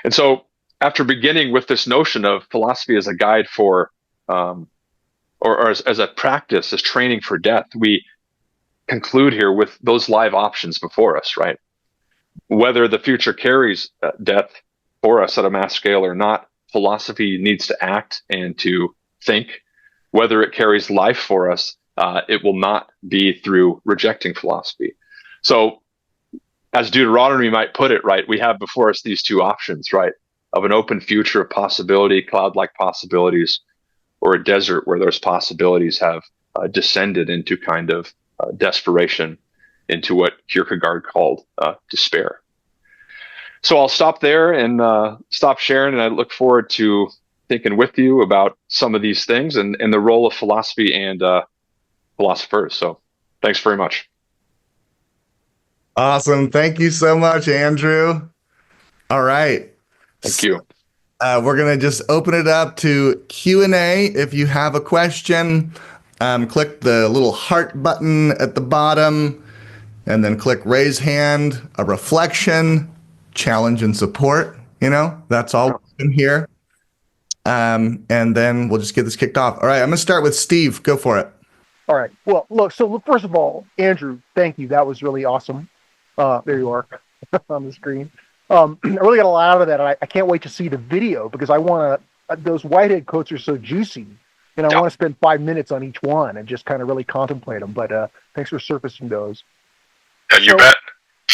And so, after beginning with this notion of philosophy as a guide for, or as a practice, as training for death, we conclude here with those live options before us, right? Whether the future carries death for us at a mass scale or not, philosophy needs to act and to think. Whether it carries life for us, it will not be through rejecting philosophy. So, as Deuteronomy might put it, right, we have before us these two options, right, of an open future of possibility, cloud-like possibilities, or a desert where those possibilities have descended into kind of desperation, into what Kierkegaard called despair. So I'll stop there and stop sharing, and I look forward to thinking with you about some of these things and the role of philosophy and philosophers. So thanks very much. Awesome. Thank you so much, Andrew. All right. Thank you. We're going to just open it up to Q&A. If you have a question, click the little heart button at the bottom and then click raise hand, a reflection, challenge and support. You know, that's all in here. And then we'll just get this kicked off. All right. I'm going to start with Steve. Go for it. All right. Well, look, so first of all, Andrew, thank you. That was really awesome. There you are on the screen. I really got a lot out of that. I can't wait to see the video because I want to, those Whitehead quotes are so juicy. And I want to spend 5 minutes on each one and just kind of really contemplate them. But thanks for surfacing those. Yeah, you bet.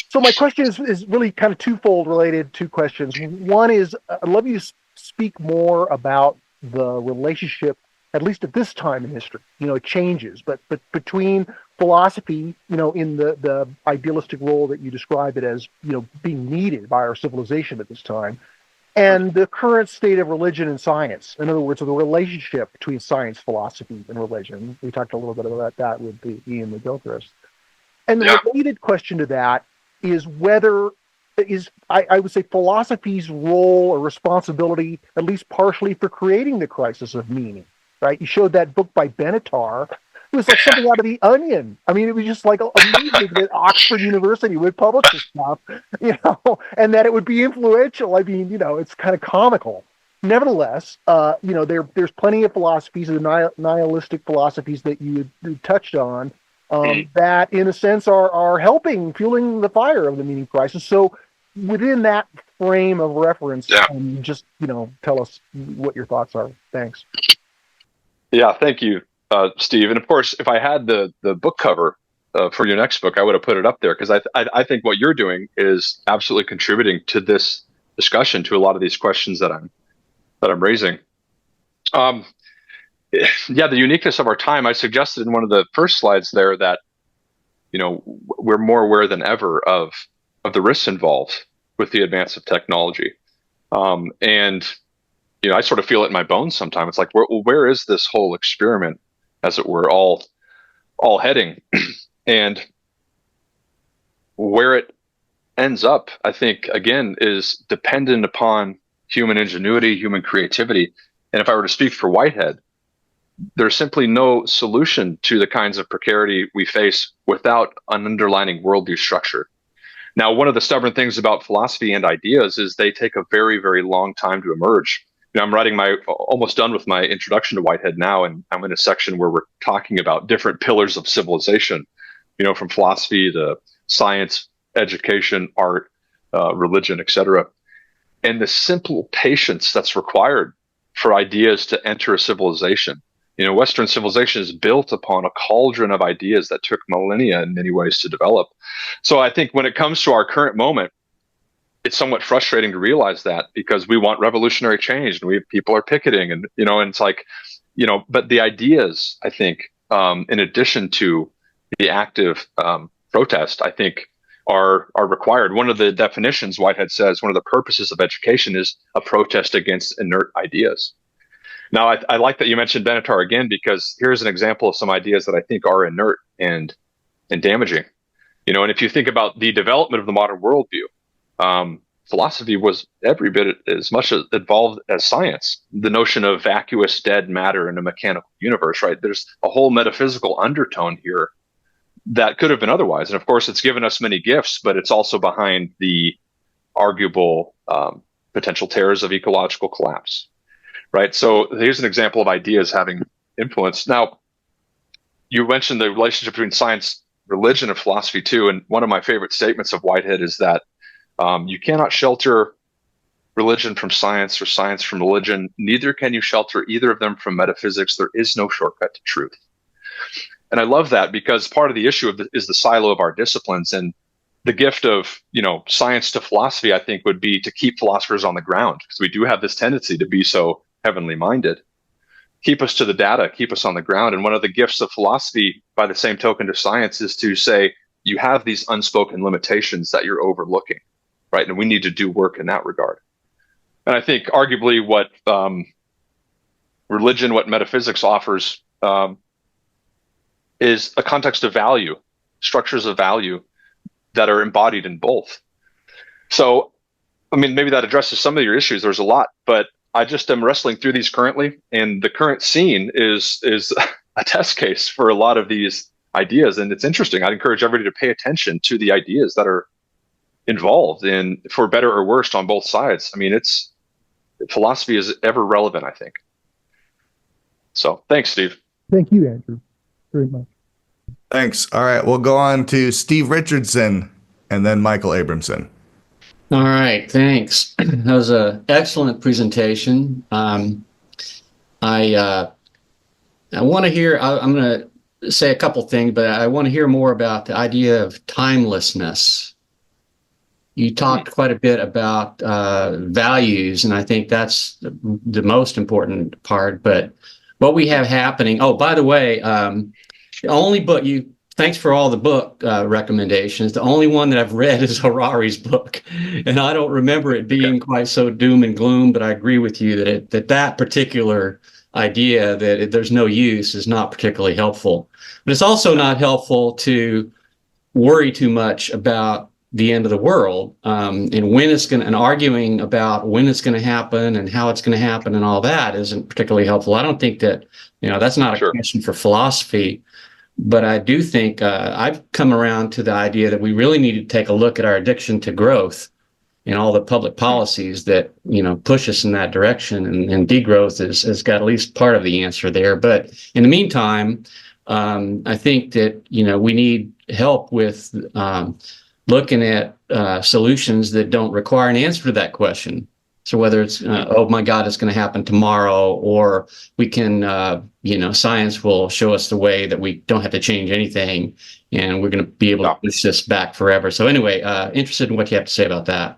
So my question is really kind of twofold related, two questions. One is, I'd love you to speak more about the relationship, at least at this time in history. You know, it changes, but between philosophy, you know, in the idealistic role that you describe it as, you know, being needed by our civilization at this time, and the current state of religion and science. In other words, the relationship between science, philosophy, and religion. We talked a little bit about that with Ian McGilchrist. And the related question to that is whether, I would say philosophy's role or responsibility, at least partially, for creating the crisis of meaning. Right? You showed that book by Benatar. It was like something out of The Onion. I mean, it was just like amazing that Oxford University would publish this stuff, and that it would be influential. I mean, it's kind of comical. Nevertheless, there's plenty of philosophies, the nihilistic philosophies that you touched on, that in a sense are helping, fueling the fire of the meaning crisis. So within that frame of reference, just tell us what your thoughts are. Thanks. Yeah, thank you, Steve. And of course, if I had the book cover for your next book, I would have put it up there, because I think what you're doing is absolutely contributing to this discussion, to a lot of these questions that I'm raising. The uniqueness of our time. I suggested in one of the first slides there that we're more aware than ever of the risks involved with the advance of technology, and I sort of feel it in my bones sometimes. It's like, where is this whole experiment, as it were, all heading? And where it ends up, I think, again, is dependent upon human ingenuity, human creativity. And if I were to speak for Whitehead, there's simply no solution to the kinds of precarity we face without an underlining worldview structure. Now, one of the stubborn things about philosophy and ideas is they take a very, very long time to emerge. I'm writing almost done with my introduction to Whitehead now, and I'm in a section where we're talking about different pillars of civilization, from philosophy to science, education, art, religion, etc. And the simple patience that's required for ideas to enter a civilization. Western civilization is built upon a cauldron of ideas that took millennia in many ways to develop. So I think when it comes to our current moment, it's somewhat frustrating to realize that, because we want revolutionary change, and people are picketing, and and it's like, but the ideas, I think, in addition to the active protest, I think are required. One of the definitions Whitehead says, one of the purposes of education is a protest against inert ideas. Now, I like that you mentioned Benatar again, because here's an example of some ideas that I think are inert and damaging. And if you think about the development of the modern worldview, philosophy was every bit as much involved as science. The notion of vacuous dead matter in a mechanical universe, right? There's a whole metaphysical undertone here that could have been otherwise. And of course, it's given us many gifts, but it's also behind the arguable potential terrors of ecological collapse, right? So here's an example of ideas having influence. Now, you mentioned the relationship between science, religion, and philosophy too. And one of my favorite statements of Whitehead is that you cannot shelter religion from science or science from religion. Neither can you shelter either of them from metaphysics. There is no shortcut to truth. And I love that, because part of the issue is the silo of our disciplines. And the gift of, science to philosophy, I think, would be to keep philosophers on the ground, because we do have this tendency to be so heavenly minded. Keep us to the data, keep us on the ground. And one of the gifts of philosophy, by the same token, to science, is to say, you have these unspoken limitations that you're overlooking, right? And we need to do work in that regard. And I think arguably what religion, what metaphysics offers, is a context of value, structures of value that are embodied in both. So, I mean, maybe that addresses some of your issues. There's a lot, but I just am wrestling through these currently, and the current scene is a test case for a lot of these ideas. And it's interesting. I'd encourage everybody to pay attention to the ideas that are involved in, for better or worse, on both sides. I mean, philosophy is ever relevant, I think. So thanks, Steve. Thank you, Andrew, very much. Thanks. All right, we'll go on to Steve Richardson and then Michael Abramson. All right, thanks. That was an excellent presentation. I want to hear, I'm going to say a couple things, but I want to hear more about the idea of timelessness. You talked quite a bit about values, and I think that's the most important part. But what we have happening, oh, by the way, the only book thanks for all the book recommendations. The only one that I've read is Harari's book, and I don't remember it being quite so doom and gloom, but I agree with you that particular idea that there's no use is not particularly helpful. But it's also not helpful to worry too much about the end of the world, and when it's going to, and arguing about when it's going to happen and how it's going to happen and all that isn't particularly helpful. I don't think that, that's not a question for philosophy, but I do think I've come around to the idea that we really need to take a look at our addiction to growth and all the public policies that, push us in that direction, and degrowth has got at least part of the answer there. But in the meantime, I think that, we need help with looking at solutions that don't require an answer to that question. So whether it's, oh my God, it's going to happen tomorrow, or we can, science will show us the way that we don't have to change anything, and we're going to be able to push this back forever. So anyway, interested in what you have to say about that.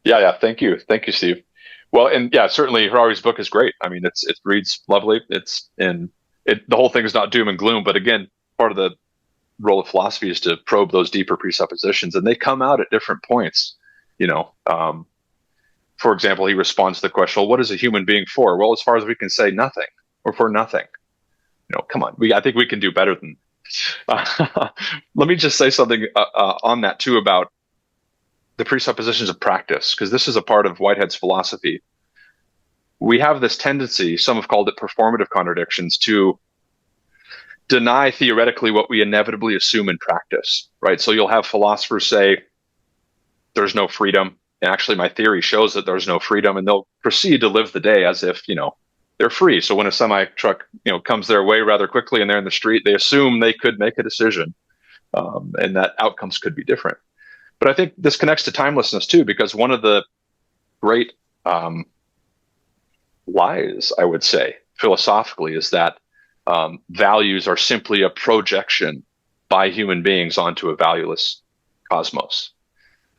Yeah. Thank you, Steve. Well, and yeah, certainly Harari's book is great. I mean, it reads lovely. The whole thing is not doom and gloom, but again, part of the role of philosophy is to probe those deeper presuppositions, and they come out at different points. For example, he responds to the question, well, what is a human being for? Well, as far as we can say, nothing, or for nothing. Come on, I think we can do better than. Let me just say something on that too about the presuppositions of practice, because this is a part of Whitehead's philosophy. We have this tendency, some have called it performative contradictions, to deny theoretically what we inevitably assume in practice, right? So you'll have philosophers say, there's no freedom. And actually, my theory shows that there's no freedom, and they'll proceed to live the day as if, they're free. So when a semi truck, comes their way rather quickly and they're in the street, they assume they could make a decision, and that outcomes could be different. But I think this connects to timelessness too, because one of the great lies, I would say, philosophically, is that values are simply a projection by human beings onto a valueless cosmos.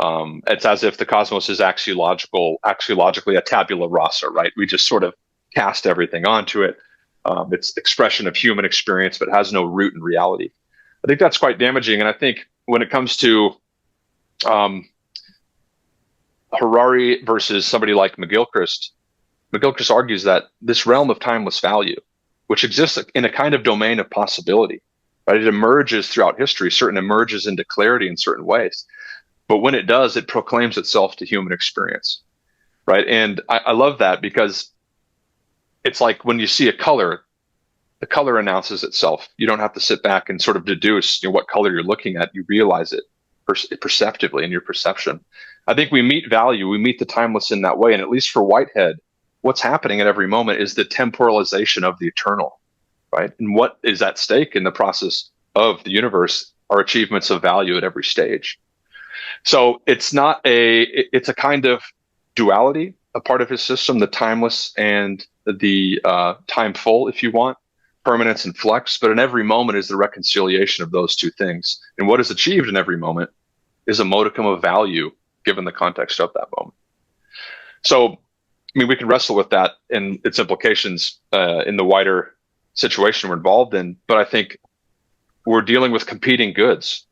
It's as if the cosmos is axiologically a tabula rasa, right? We just sort of cast everything onto it. It's expression of human experience, but has no root in reality. I think that's quite damaging. And I think when it comes to Harari versus somebody like McGilchrist argues that this realm of timeless value, which exists in a kind of domain of possibility, right? It emerges throughout history, emerges into clarity in certain ways. But when it does, it proclaims itself to human experience, right? And I love that, because it's like when you see a color, the color announces itself. You don't have to sit back and sort of deduce what color you're looking at. You realize it perceptively in your perception. I think we meet value, we meet the timeless in that way. And at least for Whitehead, what's happening at every moment is the temporalization of the eternal, right? And what is at stake in the process of the universe are achievements of value at every stage. So it's a kind of duality, a part of his system, the timeless and the timeful, if you want, permanence and flux. But in every moment is the reconciliation of those two things. And what is achieved in every moment is a modicum of value given the context of that moment. So, we can wrestle with that and its implications in the wider situation we're involved in. But I think we're dealing with competing goods.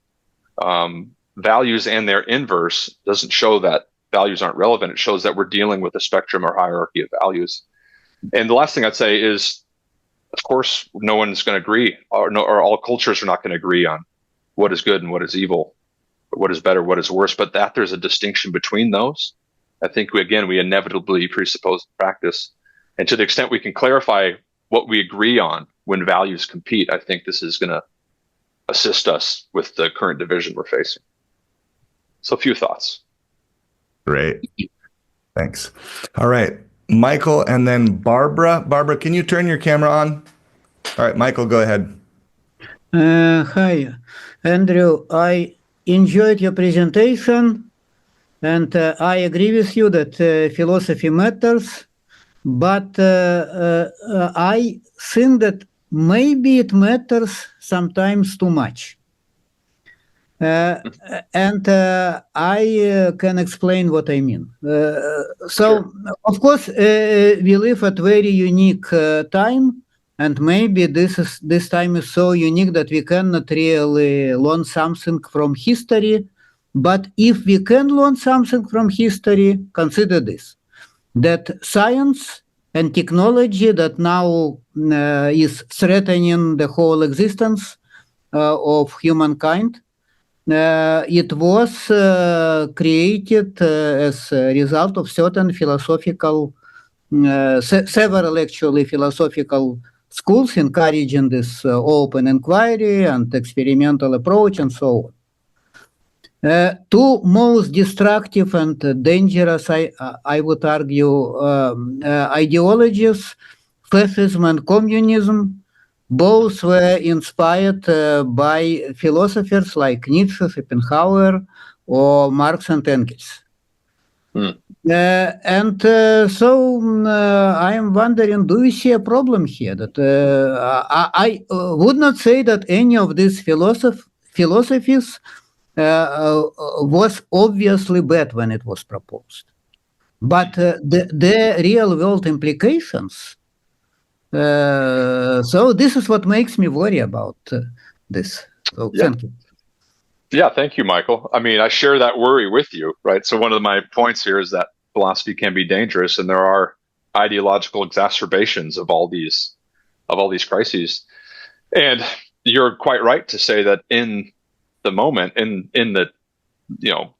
Values and their inverse doesn't show that values aren't relevant. It shows that we're dealing with a spectrum or hierarchy of values. And the last thing I'd say is, of course, no one's going to agree, or all cultures are not going to agree on what is good and what is evil, or what is better, what is worse, but that there's a distinction between those. I think we inevitably presuppose practice. And to the extent we can clarify what we agree on when values compete, I think this is going to assist us with the current division we're facing. So a few thoughts. Great. Thanks. All right. Michael, and then Barbara. Barbara, can you turn your camera on? All right, Michael, go ahead. Hi, Andrew. I enjoyed your presentation, and I agree with you that philosophy matters, but I think that maybe it matters sometimes too much. And I can explain what I mean. Sure. Of course, we live at very unique time, and maybe this time is so unique that we cannot really learn something from history. But if we can learn something from history, consider this: that science and technology that now is threatening the whole existence of humankind it was created as a result of certain philosophical, several actually philosophical schools encouraging this open inquiry and experimental approach and so on. Two most destructive and dangerous, I would argue, ideologies, fascism and communism, both were inspired by philosophers like Nietzsche, Schopenhauer, or Marx and Engels. I am wondering, do you see a problem here? That I would not say that any of these philosophies was obviously bad when it was proposed, but the real world implications. So this is what makes me worry about this. So thank you. Yeah, thank you, Michael. I mean, I share that worry with you, right? So one of my points here is that philosophy can be dangerous, and there are ideological exacerbations of all these crises. And you're quite right to say that in the moment, in the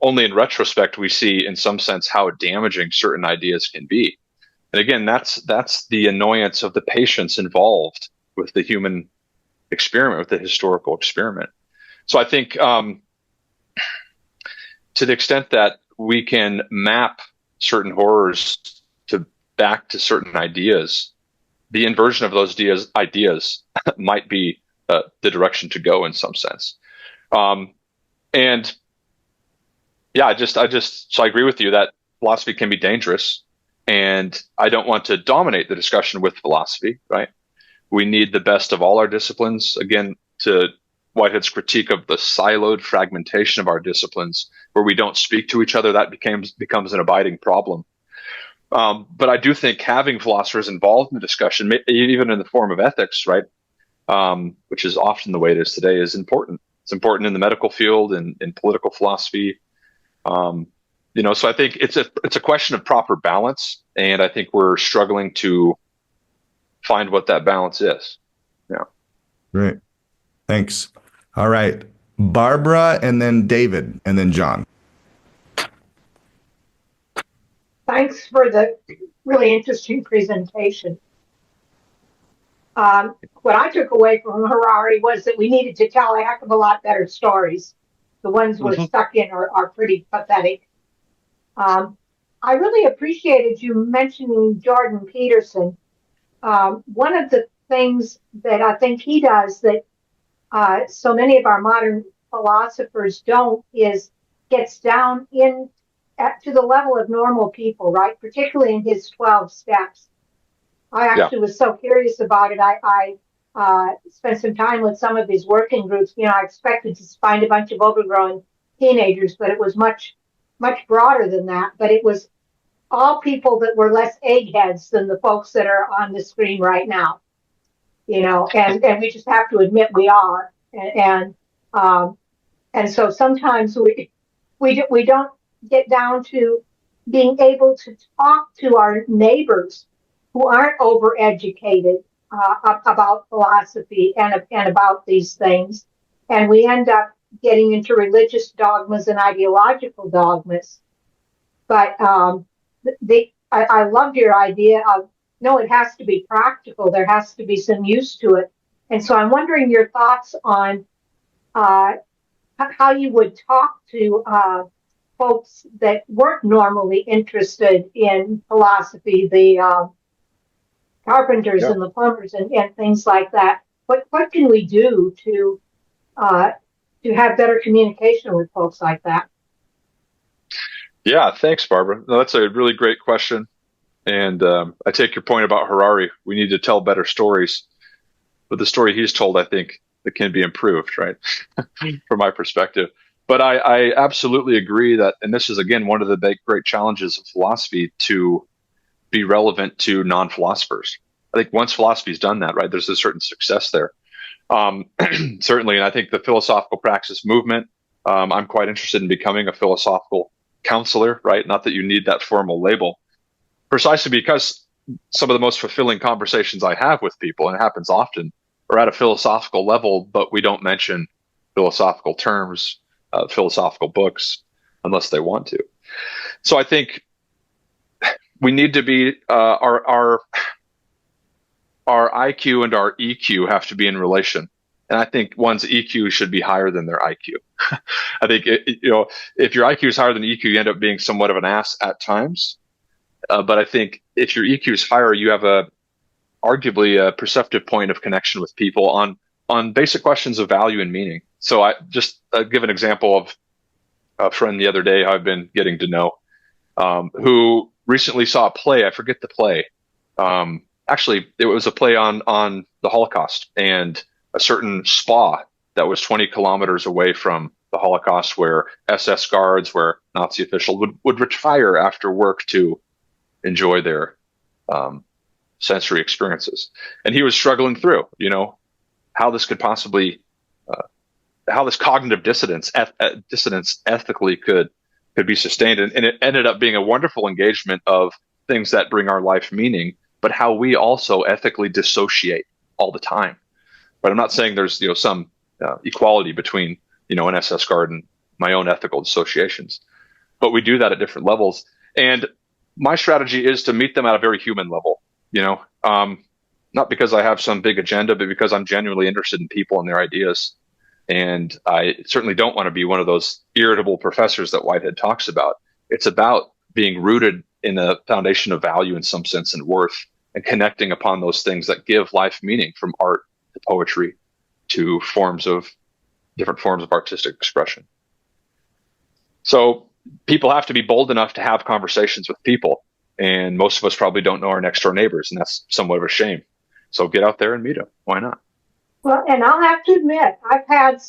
only in retrospect we see, in some sense, how damaging certain ideas can be. And again, that's the annoyance of the patience involved with the human experiment, with the historical experiment. So I think to the extent that we can map certain horrors back to certain ideas, the inversion of those ideas might be the direction to go in some sense. And yeah, so I agree with you that philosophy can be dangerous, and I don't want to dominate the discussion with philosophy, right? We need the best of all our disciplines. Again, to Whitehead's critique of the siloed fragmentation of our disciplines, where we don't speak to each other, that becomes an abiding problem. But I do think having philosophers involved in the discussion, even in the form of ethics, right, which is often the way it is today, is important. It's important in the medical field and in political philosophy. So I think it's a question of proper balance, and I think we're struggling to find what that balance is. Yeah. Great. Thanks. All right. Barbara, and then David, and then John. Thanks for the really interesting presentation. What I took away from Harari was that we needed to tell a heck of a lot better stories. The ones we're stuck in are pretty pathetic. I really appreciated you mentioning Jordan Peterson. One of the things that I think he does that so many of our modern philosophers don't is gets down to the level of normal people, right? Particularly in his 12 steps. I actually was so curious about it. I spent some time with some of his working groups. I expected to find a bunch of overgrown teenagers, but it was much, much broader than that. But it was all people that were less eggheads than the folks that are on the screen right now. And we just have to admit we are. And so sometimes we don't get down to being able to talk to our neighbors who aren't overeducated about philosophy and about these things. And we end up getting into religious dogmas and ideological dogmas. But I loved your idea of, no, it has to be practical. There has to be some use to it. And so I'm wondering your thoughts on how you would talk to folks that weren't normally interested in philosophy, the carpenters and the plumbers and things like that. What can we do to have better communication with folks like that? Yeah, thanks, Barbara. No, that's a really great question. And I take your point about Harari. We need to tell better stories. But the story he's told, I think, that can be improved, right? From my perspective. But I absolutely agree that, and this is, again, one of the great challenges of philosophy, to be relevant to non-philosophers. I think once philosophy's done that, right, there's a certain success there. Certainly, and I think the philosophical praxis movement, I'm quite interested in becoming a philosophical counselor, right? Not that you need that formal label, precisely because some of the most fulfilling conversations I have with people, and it happens often, are at a philosophical level, but we don't mention philosophical terms. philosophical books unless they want to. So I think we need to be our IQ and our EQ have to be in relation. And I think one's EQ should be higher than their IQ. I think, if your IQ is higher than EQ, you end up being somewhat of an ass at times. But I think if your EQ is higher, you have arguably a perceptive point of connection with people on basic questions of value and meaning. So I just give an example of a friend the other day I've been getting to know, who recently saw a play. I forget the play. Actually, it was a play on the Holocaust and a certain spa that was 20 kilometers away from the Holocaust, where SS guards, where Nazi officials would retire after work to enjoy their sensory experiences. And he was struggling through, how this could possibly, how this cognitive dissonance ethically could be sustained. And it ended up being a wonderful engagement of things that bring our life meaning, but how we also ethically dissociate all the time. But I'm not saying there's some equality between an SS guard and my own ethical dissociations, but we do that at different levels. And my strategy is to meet them at a very human level. Not because I have some big agenda, but because I'm genuinely interested in people and their ideas. And I certainly don't want to be one of those irritable professors that Whitehead talks about. It's about being rooted in a foundation of value in some sense and worth, and connecting upon those things that give life meaning, from art to poetry to different forms of artistic expression. So people have to be bold enough to have conversations with people. And most of us probably don't know our next door neighbors, and that's somewhat of a shame. So get out there and meet them. Why not? Well, and I'll have to admit, I've had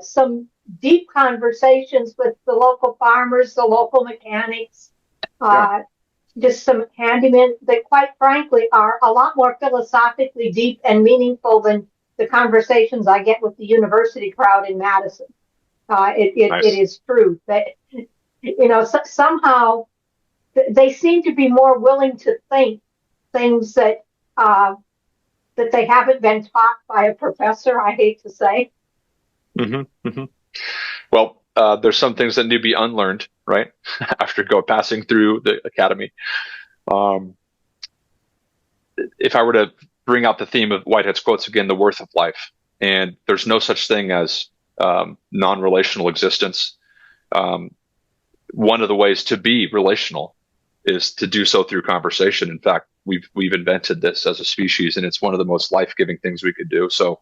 some deep conversations with the local farmers, the local mechanics, just some handymen that, quite frankly, are a lot more philosophically deep and meaningful than the conversations I get with the university crowd in Madison. Nice. It is true that, somehow they seem to be more willing to think things that they haven't been taught by a professor, I hate to say. Mm-hmm, mm-hmm. Well, there's some things that need to be unlearned, right? After passing through the academy. If I were to bring out the theme of Whitehead's quotes again, the worth of life, and there's no such thing as non-relational existence. One of the ways to be relational is to do so through conversation. In fact, we've invented this as a species, and it's one of the most life-giving things we could do. So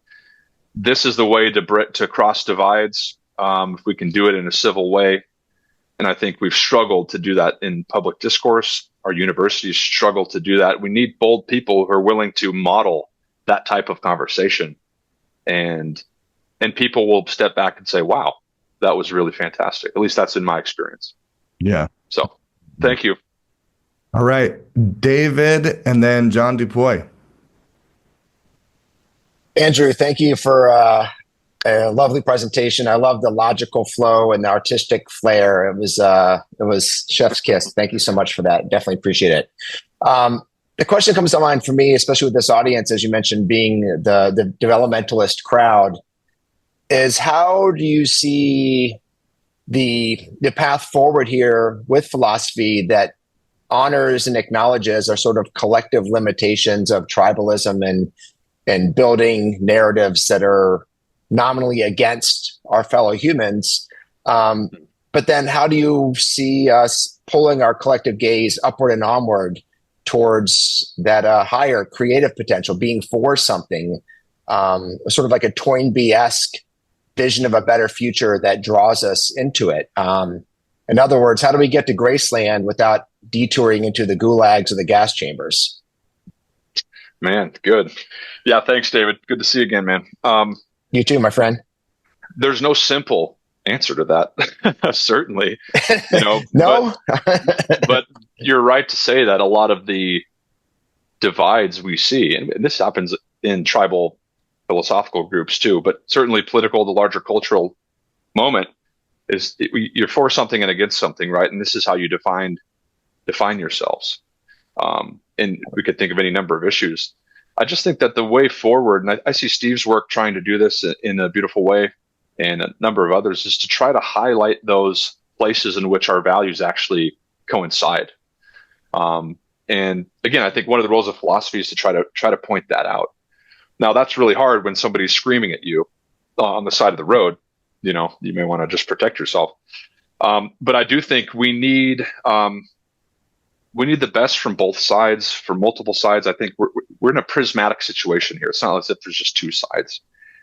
this is the way to cross divides, if we can do it in a civil way. And I think we've struggled to do that in public discourse. Our universities struggle to do that. We need bold people who are willing to model that type of conversation. And people will step back and say, wow, that was really fantastic. At least that's in my experience. Yeah. So thank you. All right. David, and then John Dupuy. Andrew, thank you for a lovely presentation. I love the logical flow and the artistic flair. It was chef's kiss. Thank you so much for that. Definitely appreciate it. The question comes to mind for me, especially with this audience, as you mentioned, being the developmentalist crowd, is how do you see the path forward here with philosophy that honors and acknowledges our sort of collective limitations of tribalism and building narratives that are nominally against our fellow humans. But then how do you see us pulling our collective gaze upward and onward towards that higher creative potential, being for something, sort of like a Toynbee-esque vision of a better future that draws us into it? In other words, how do we get to Graceland without detouring into the gulags or the gas chambers? Man, good. Yeah, thanks, David. Good to see you again, man. You too, my friend. There's no simple answer to that, certainly. No, but you're right to say that a lot of the divides we see, and this happens in tribal philosophical groups too, but certainly political, the larger cultural moment, is you're for something and against something, right? And this is how you define yourselves. And we could think of any number of issues. I just think that the way forward, and I see Steve's work trying to do this in a beautiful way, and a number of others, is to try to highlight those places in which our values actually coincide. And again, I think one of the roles of philosophy is to try to point that out. Now, that's really hard when somebody's screaming at you on the side of the road. You may want to just protect yourself. But I do think we need the best from both sides, from multiple sides. I think we're in a prismatic situation here. It's not as if there's just two sides.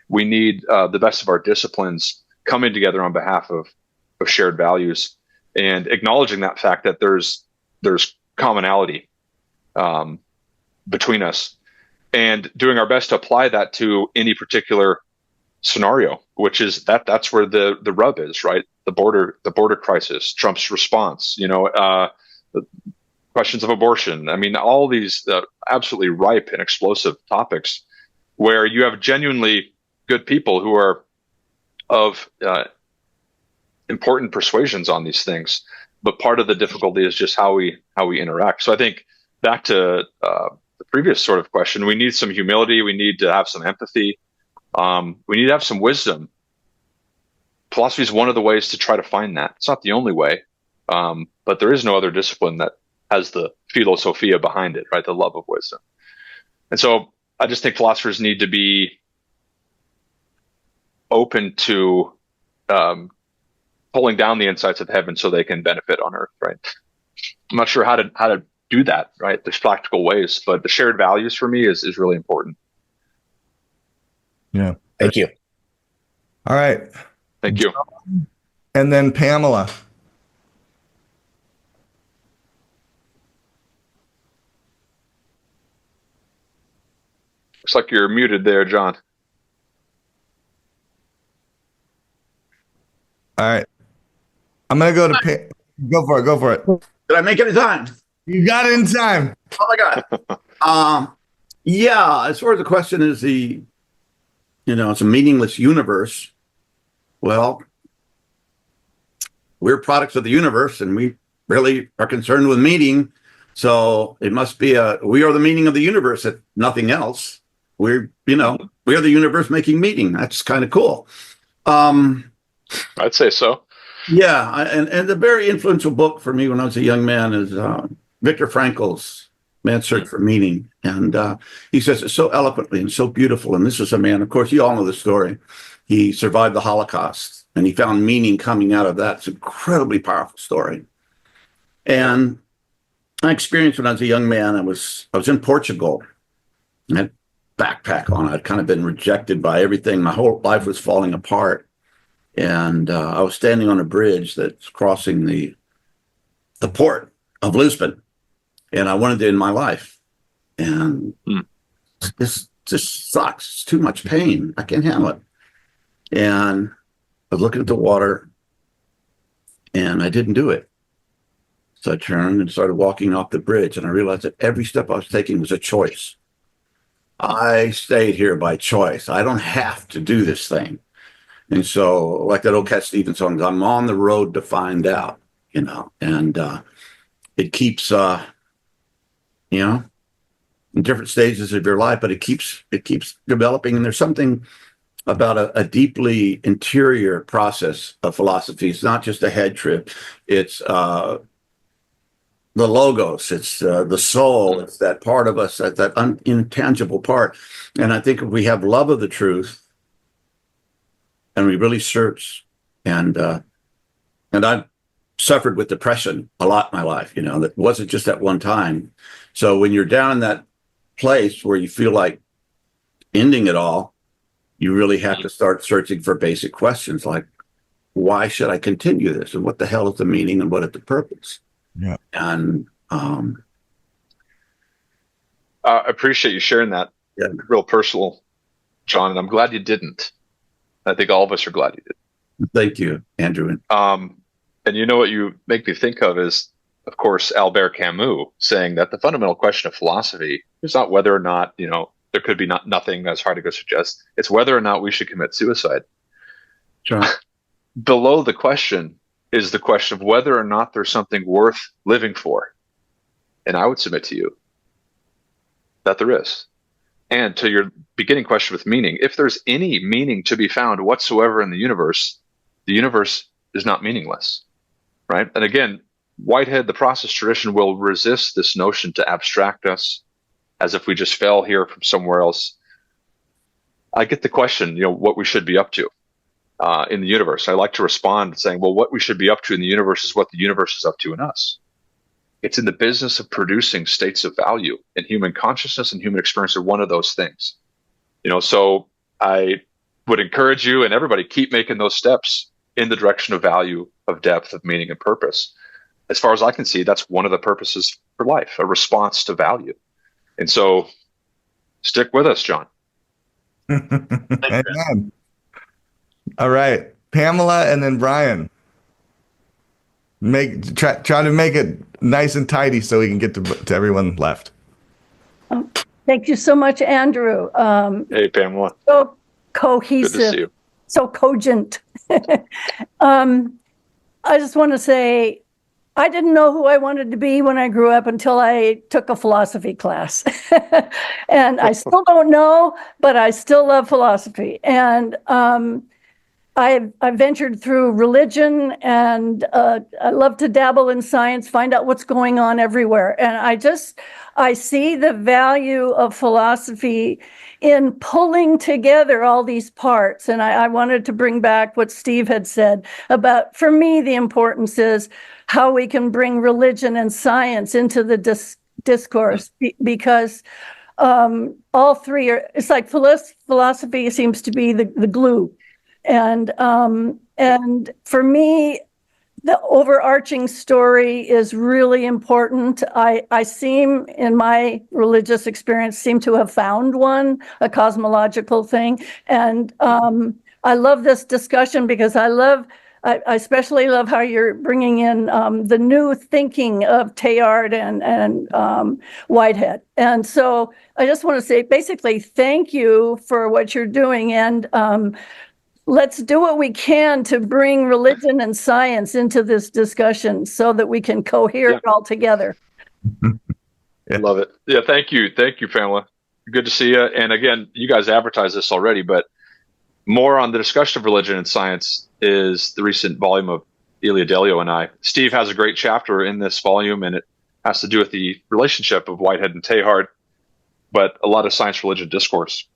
We need the best of our disciplines coming together on behalf of shared values, and acknowledging that fact that there's commonality between us, and doing our best to apply that to any particular scenario, which is that's where the rub is, right? The border crisis, Trump's response, questions of abortion. I mean, all these absolutely ripe and explosive topics where you have genuinely good people who are of important persuasions on these things. But part of the difficulty is just how we interact. So I think back to the previous sort of question, we need some humility. We need to have some empathy. We need to have some wisdom. Philosophy is one of the ways to try to find that. It's not the only way, but there is no other discipline that has the philosophia behind it, right? The love of wisdom. And so I just think philosophers need to be open to pulling down the insights of heaven so they can benefit on earth, right? I'm not sure how to do that, right? There's practical ways, but the shared values for me is really important. Yeah. Thank you. All right. Thank you. And then Pamela. Looks like you're muted there, John. All right. I'm going to go to Go for it. Did I make it in time? You got it in time. Oh my God. Yeah, as far as the question is it's a meaningless universe. Well, we're products of the universe and we really are concerned with meaning. So it must be we are the meaning of the universe, if nothing else. We are the universe making meaning. That's kind of cool. I'd say so. Yeah, and the very influential book for me when I was a young man is Viktor Frankl's Man's Search for Meaning. And he says it so eloquently and so beautiful. And this is a man, of course, you all know the story. He survived the Holocaust and he found meaning coming out of that. It's an incredibly powerful story. And I experienced when I was a young man, I was in Portugal. I had a backpack on. I'd kind of been rejected by everything. My whole life was falling apart. And I was standing on a bridge that's crossing the port of Lisbon, and I wanted to end my life. And this just sucks. It's too much pain. I can't handle it. And I was looking at the water, and I didn't do it. So I turned and started walking off the bridge, and I realized that every step I was taking was a choice. I stayed here by choice. I don't have to do this thing. And so, like that old Cat Stevens song, I'm on the road to find out, and it keeps, in different stages of your life, but it keeps developing. And there's something about a deeply interior process of philosophy. It's not just a head trip. It's the logos. It's the soul. It's that part of us, that intangible part. And I think if we have love of the truth, and we really search, and I've suffered with depression a lot in my life, that wasn't just at one time. So when you're down in that place where you feel like ending it all, you really have to start searching for basic questions like, why should I continue this? And what the hell is the meaning and what is the purpose? Yeah. And I appreciate you sharing that. Yeah. Real personal, John, and I'm glad you didn't. I think all of us are glad you did. Thank you, Andrew. And what you make me think of is, of course, Albert Camus saying that the fundamental question of philosophy is not whether or not, there could be nothing, as Heidegger suggests. It's whether or not we should commit suicide. Sure. Below the question is the question of whether or not there's something worth living for. And I would submit to you that there is. And to your beginning question with meaning, if there's any meaning to be found whatsoever in the universe is not meaningless, right? And again, Whitehead, the process tradition, will resist this notion to abstract us as if we just fell here from somewhere else. I get the question, what we should be up to in the universe. I like to respond saying, well, what we should be up to in the universe is what the universe is up to in us. It's in the business of producing states of value, and human consciousness and human experience are one of those things. So I would encourage you and everybody keep making those steps in the direction of value, of depth, of meaning and purpose. As far as I can see, that's one of the purposes for life, a response to value. And so stick with us, John. Amen. All right, Pamela and then Brian. Try to make it nice and tidy so we can get to everyone left. Thank you so much, Andrew. Hey, Pamela. So cohesive. Good to see you. So cogent. I just want to say, I didn't know who I wanted to be when I grew up until I took a philosophy class. And I still don't know, but I still love philosophy. And I ventured through religion, and I love to dabble in science, find out what's going on everywhere. And I see the value of philosophy in pulling together all these parts. And I wanted to bring back what Steve had said about, for me, the importance is how we can bring religion and science into the discourse, because all three are, it's like philosophy seems to be the glue. And for me, the overarching story is really important. I seem, in my religious experience, to have found one, a cosmological thing. And I love this discussion because I especially love how you're bringing in the new thinking of Teilhard and Whitehead. And so I just want to say, basically, thank you for what you're doing. And let's do what we can to bring religion and science into this discussion so that we can cohere it all together. Yeah. Love it. Yeah, thank you. Thank you, Pamela. Good to see you. And again, you guys advertised this already, but more on the discussion of religion and science is the recent volume of Elia Delio and I. Steve has a great chapter in this volume, and it has to do with the relationship of Whitehead and Teilhard, but a lot of science-religion discourse.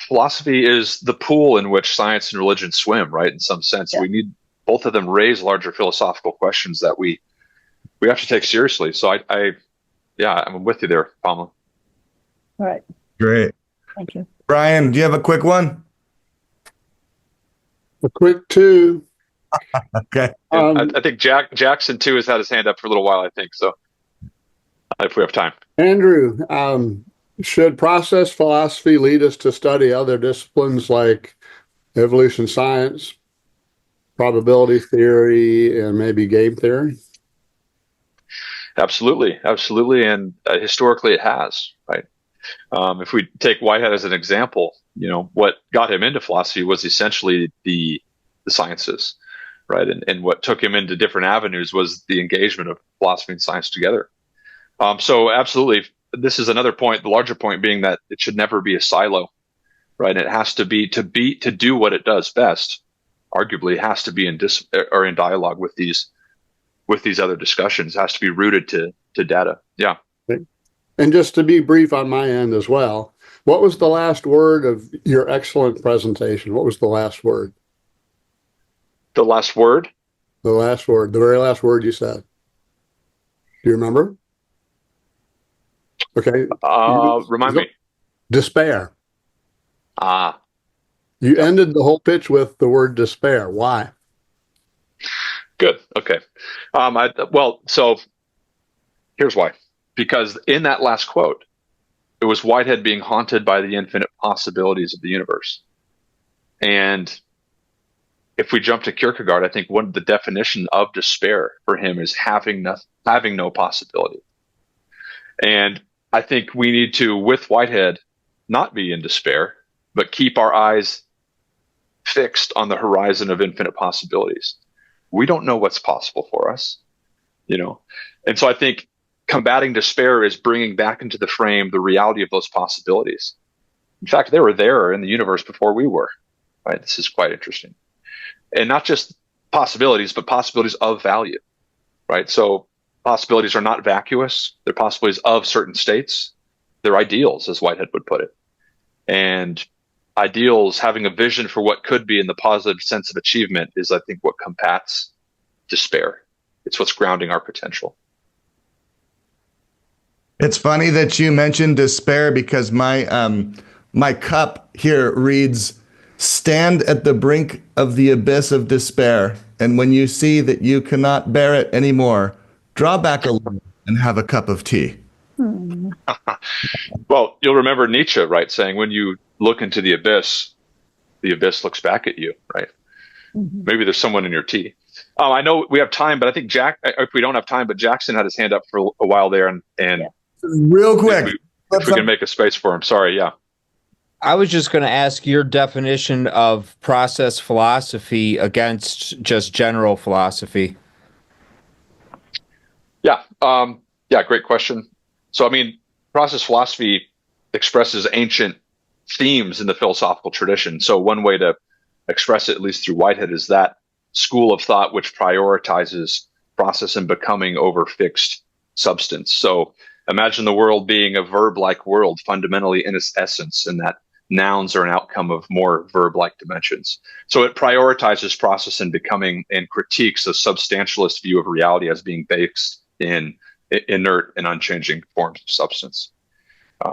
Philosophy is the pool in which science and religion swim, right? In some sense, we need both of them raise larger philosophical questions that we have to take seriously. So I'm with you there, Pamela. All right. Great. Thank you. Brian, do you have a quick one? A quick two. Okay. I think Jackson too has had his hand up for a little while, I think. So if we have time. Andrew, should process philosophy lead us to study other disciplines like evolution science, probability theory, and maybe game theory? Absolutely. And historically it has, right? If we take Whitehead as an example, what got him into philosophy was essentially the sciences, right? And what took him into different avenues was the engagement of philosophy and science together. So absolutely, this is another point, the larger point being that it should never be a silo, right? It has to be to do what it does best, arguably it has to be in dialogue with these other discussions. It has to be rooted to data. Yeah. And just to be brief on my end as well, what was the last word of your excellent presentation? What was the last word? The last word? The last word, the very last word you said. Do you remember? Okay. Remind me. Despair. You ended the whole pitch with the word despair. Why? Good. Okay. So here's why. Because in that last quote, it was Whitehead being haunted by the infinite possibilities of the universe. And if we jump to Kierkegaard, I think the definition of despair for him is having no possibility. And I think we need to, with Whitehead, not be in despair, but keep our eyes fixed on the horizon of infinite possibilities. We don't know what's possible for us, And so I think combating despair is bringing back into the frame the reality of those possibilities. In fact, they were there in the universe before we were, right? This is quite interesting. And not just possibilities, but possibilities of value, right? So possibilities are not vacuous. They're possibilities of certain states. They're ideals, as Whitehead would put it. And ideals, having a vision for what could be in the positive sense of achievement, is, I think, what combats despair. It's what's grounding our potential. It's funny that you mentioned despair, because my cup here reads, "Stand at the brink of the abyss of despair, and when you see that you cannot bear it anymore, draw back a little and have a cup of tea." Well, you'll remember Nietzsche, right, saying when you look into the abyss looks back at you, right? Maybe there's someone in your tea. I know we have time, but I think if we don't have time, but Jackson had his hand up for a while there, and real quick, if we can make a space for him. Sorry, yeah. I was just going to ask your definition of process philosophy against just general philosophy. Yeah, great question. So, I mean, process philosophy expresses ancient themes in the philosophical tradition. So one way to express it, at least through Whitehead, is that school of thought which prioritizes process and becoming over fixed substance. So imagine the world being a verb-like world fundamentally in its essence, and that nouns are an outcome of more verb-like dimensions. So it prioritizes process and becoming and critiques a substantialist view of reality as being based in inert and unchanging forms of substance.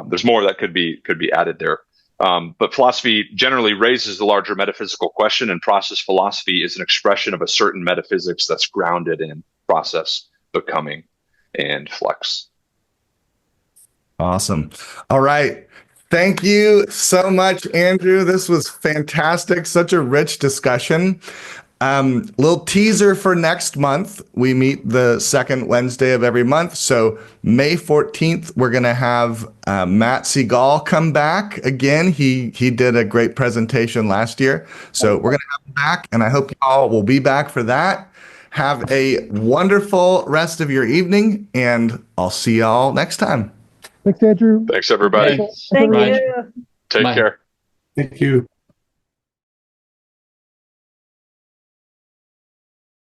There's more that could be added there. But philosophy generally raises the larger metaphysical question, and process philosophy is an expression of a certain metaphysics that's grounded in process, becoming, and flex. Awesome. All right. Thank you so much, Andrew. This was fantastic. Such a rich discussion. Little teaser for next month. We meet the second Wednesday of every month. So May 14th, we're going to have Matt Segal come back again. He did a great presentation last year. So we're going to have him back, and I hope you all will be back for that. Have a wonderful rest of your evening, and I'll see y'all next time. Thanks, Andrew. Thanks, everybody. Thank you. Take care. Thank you.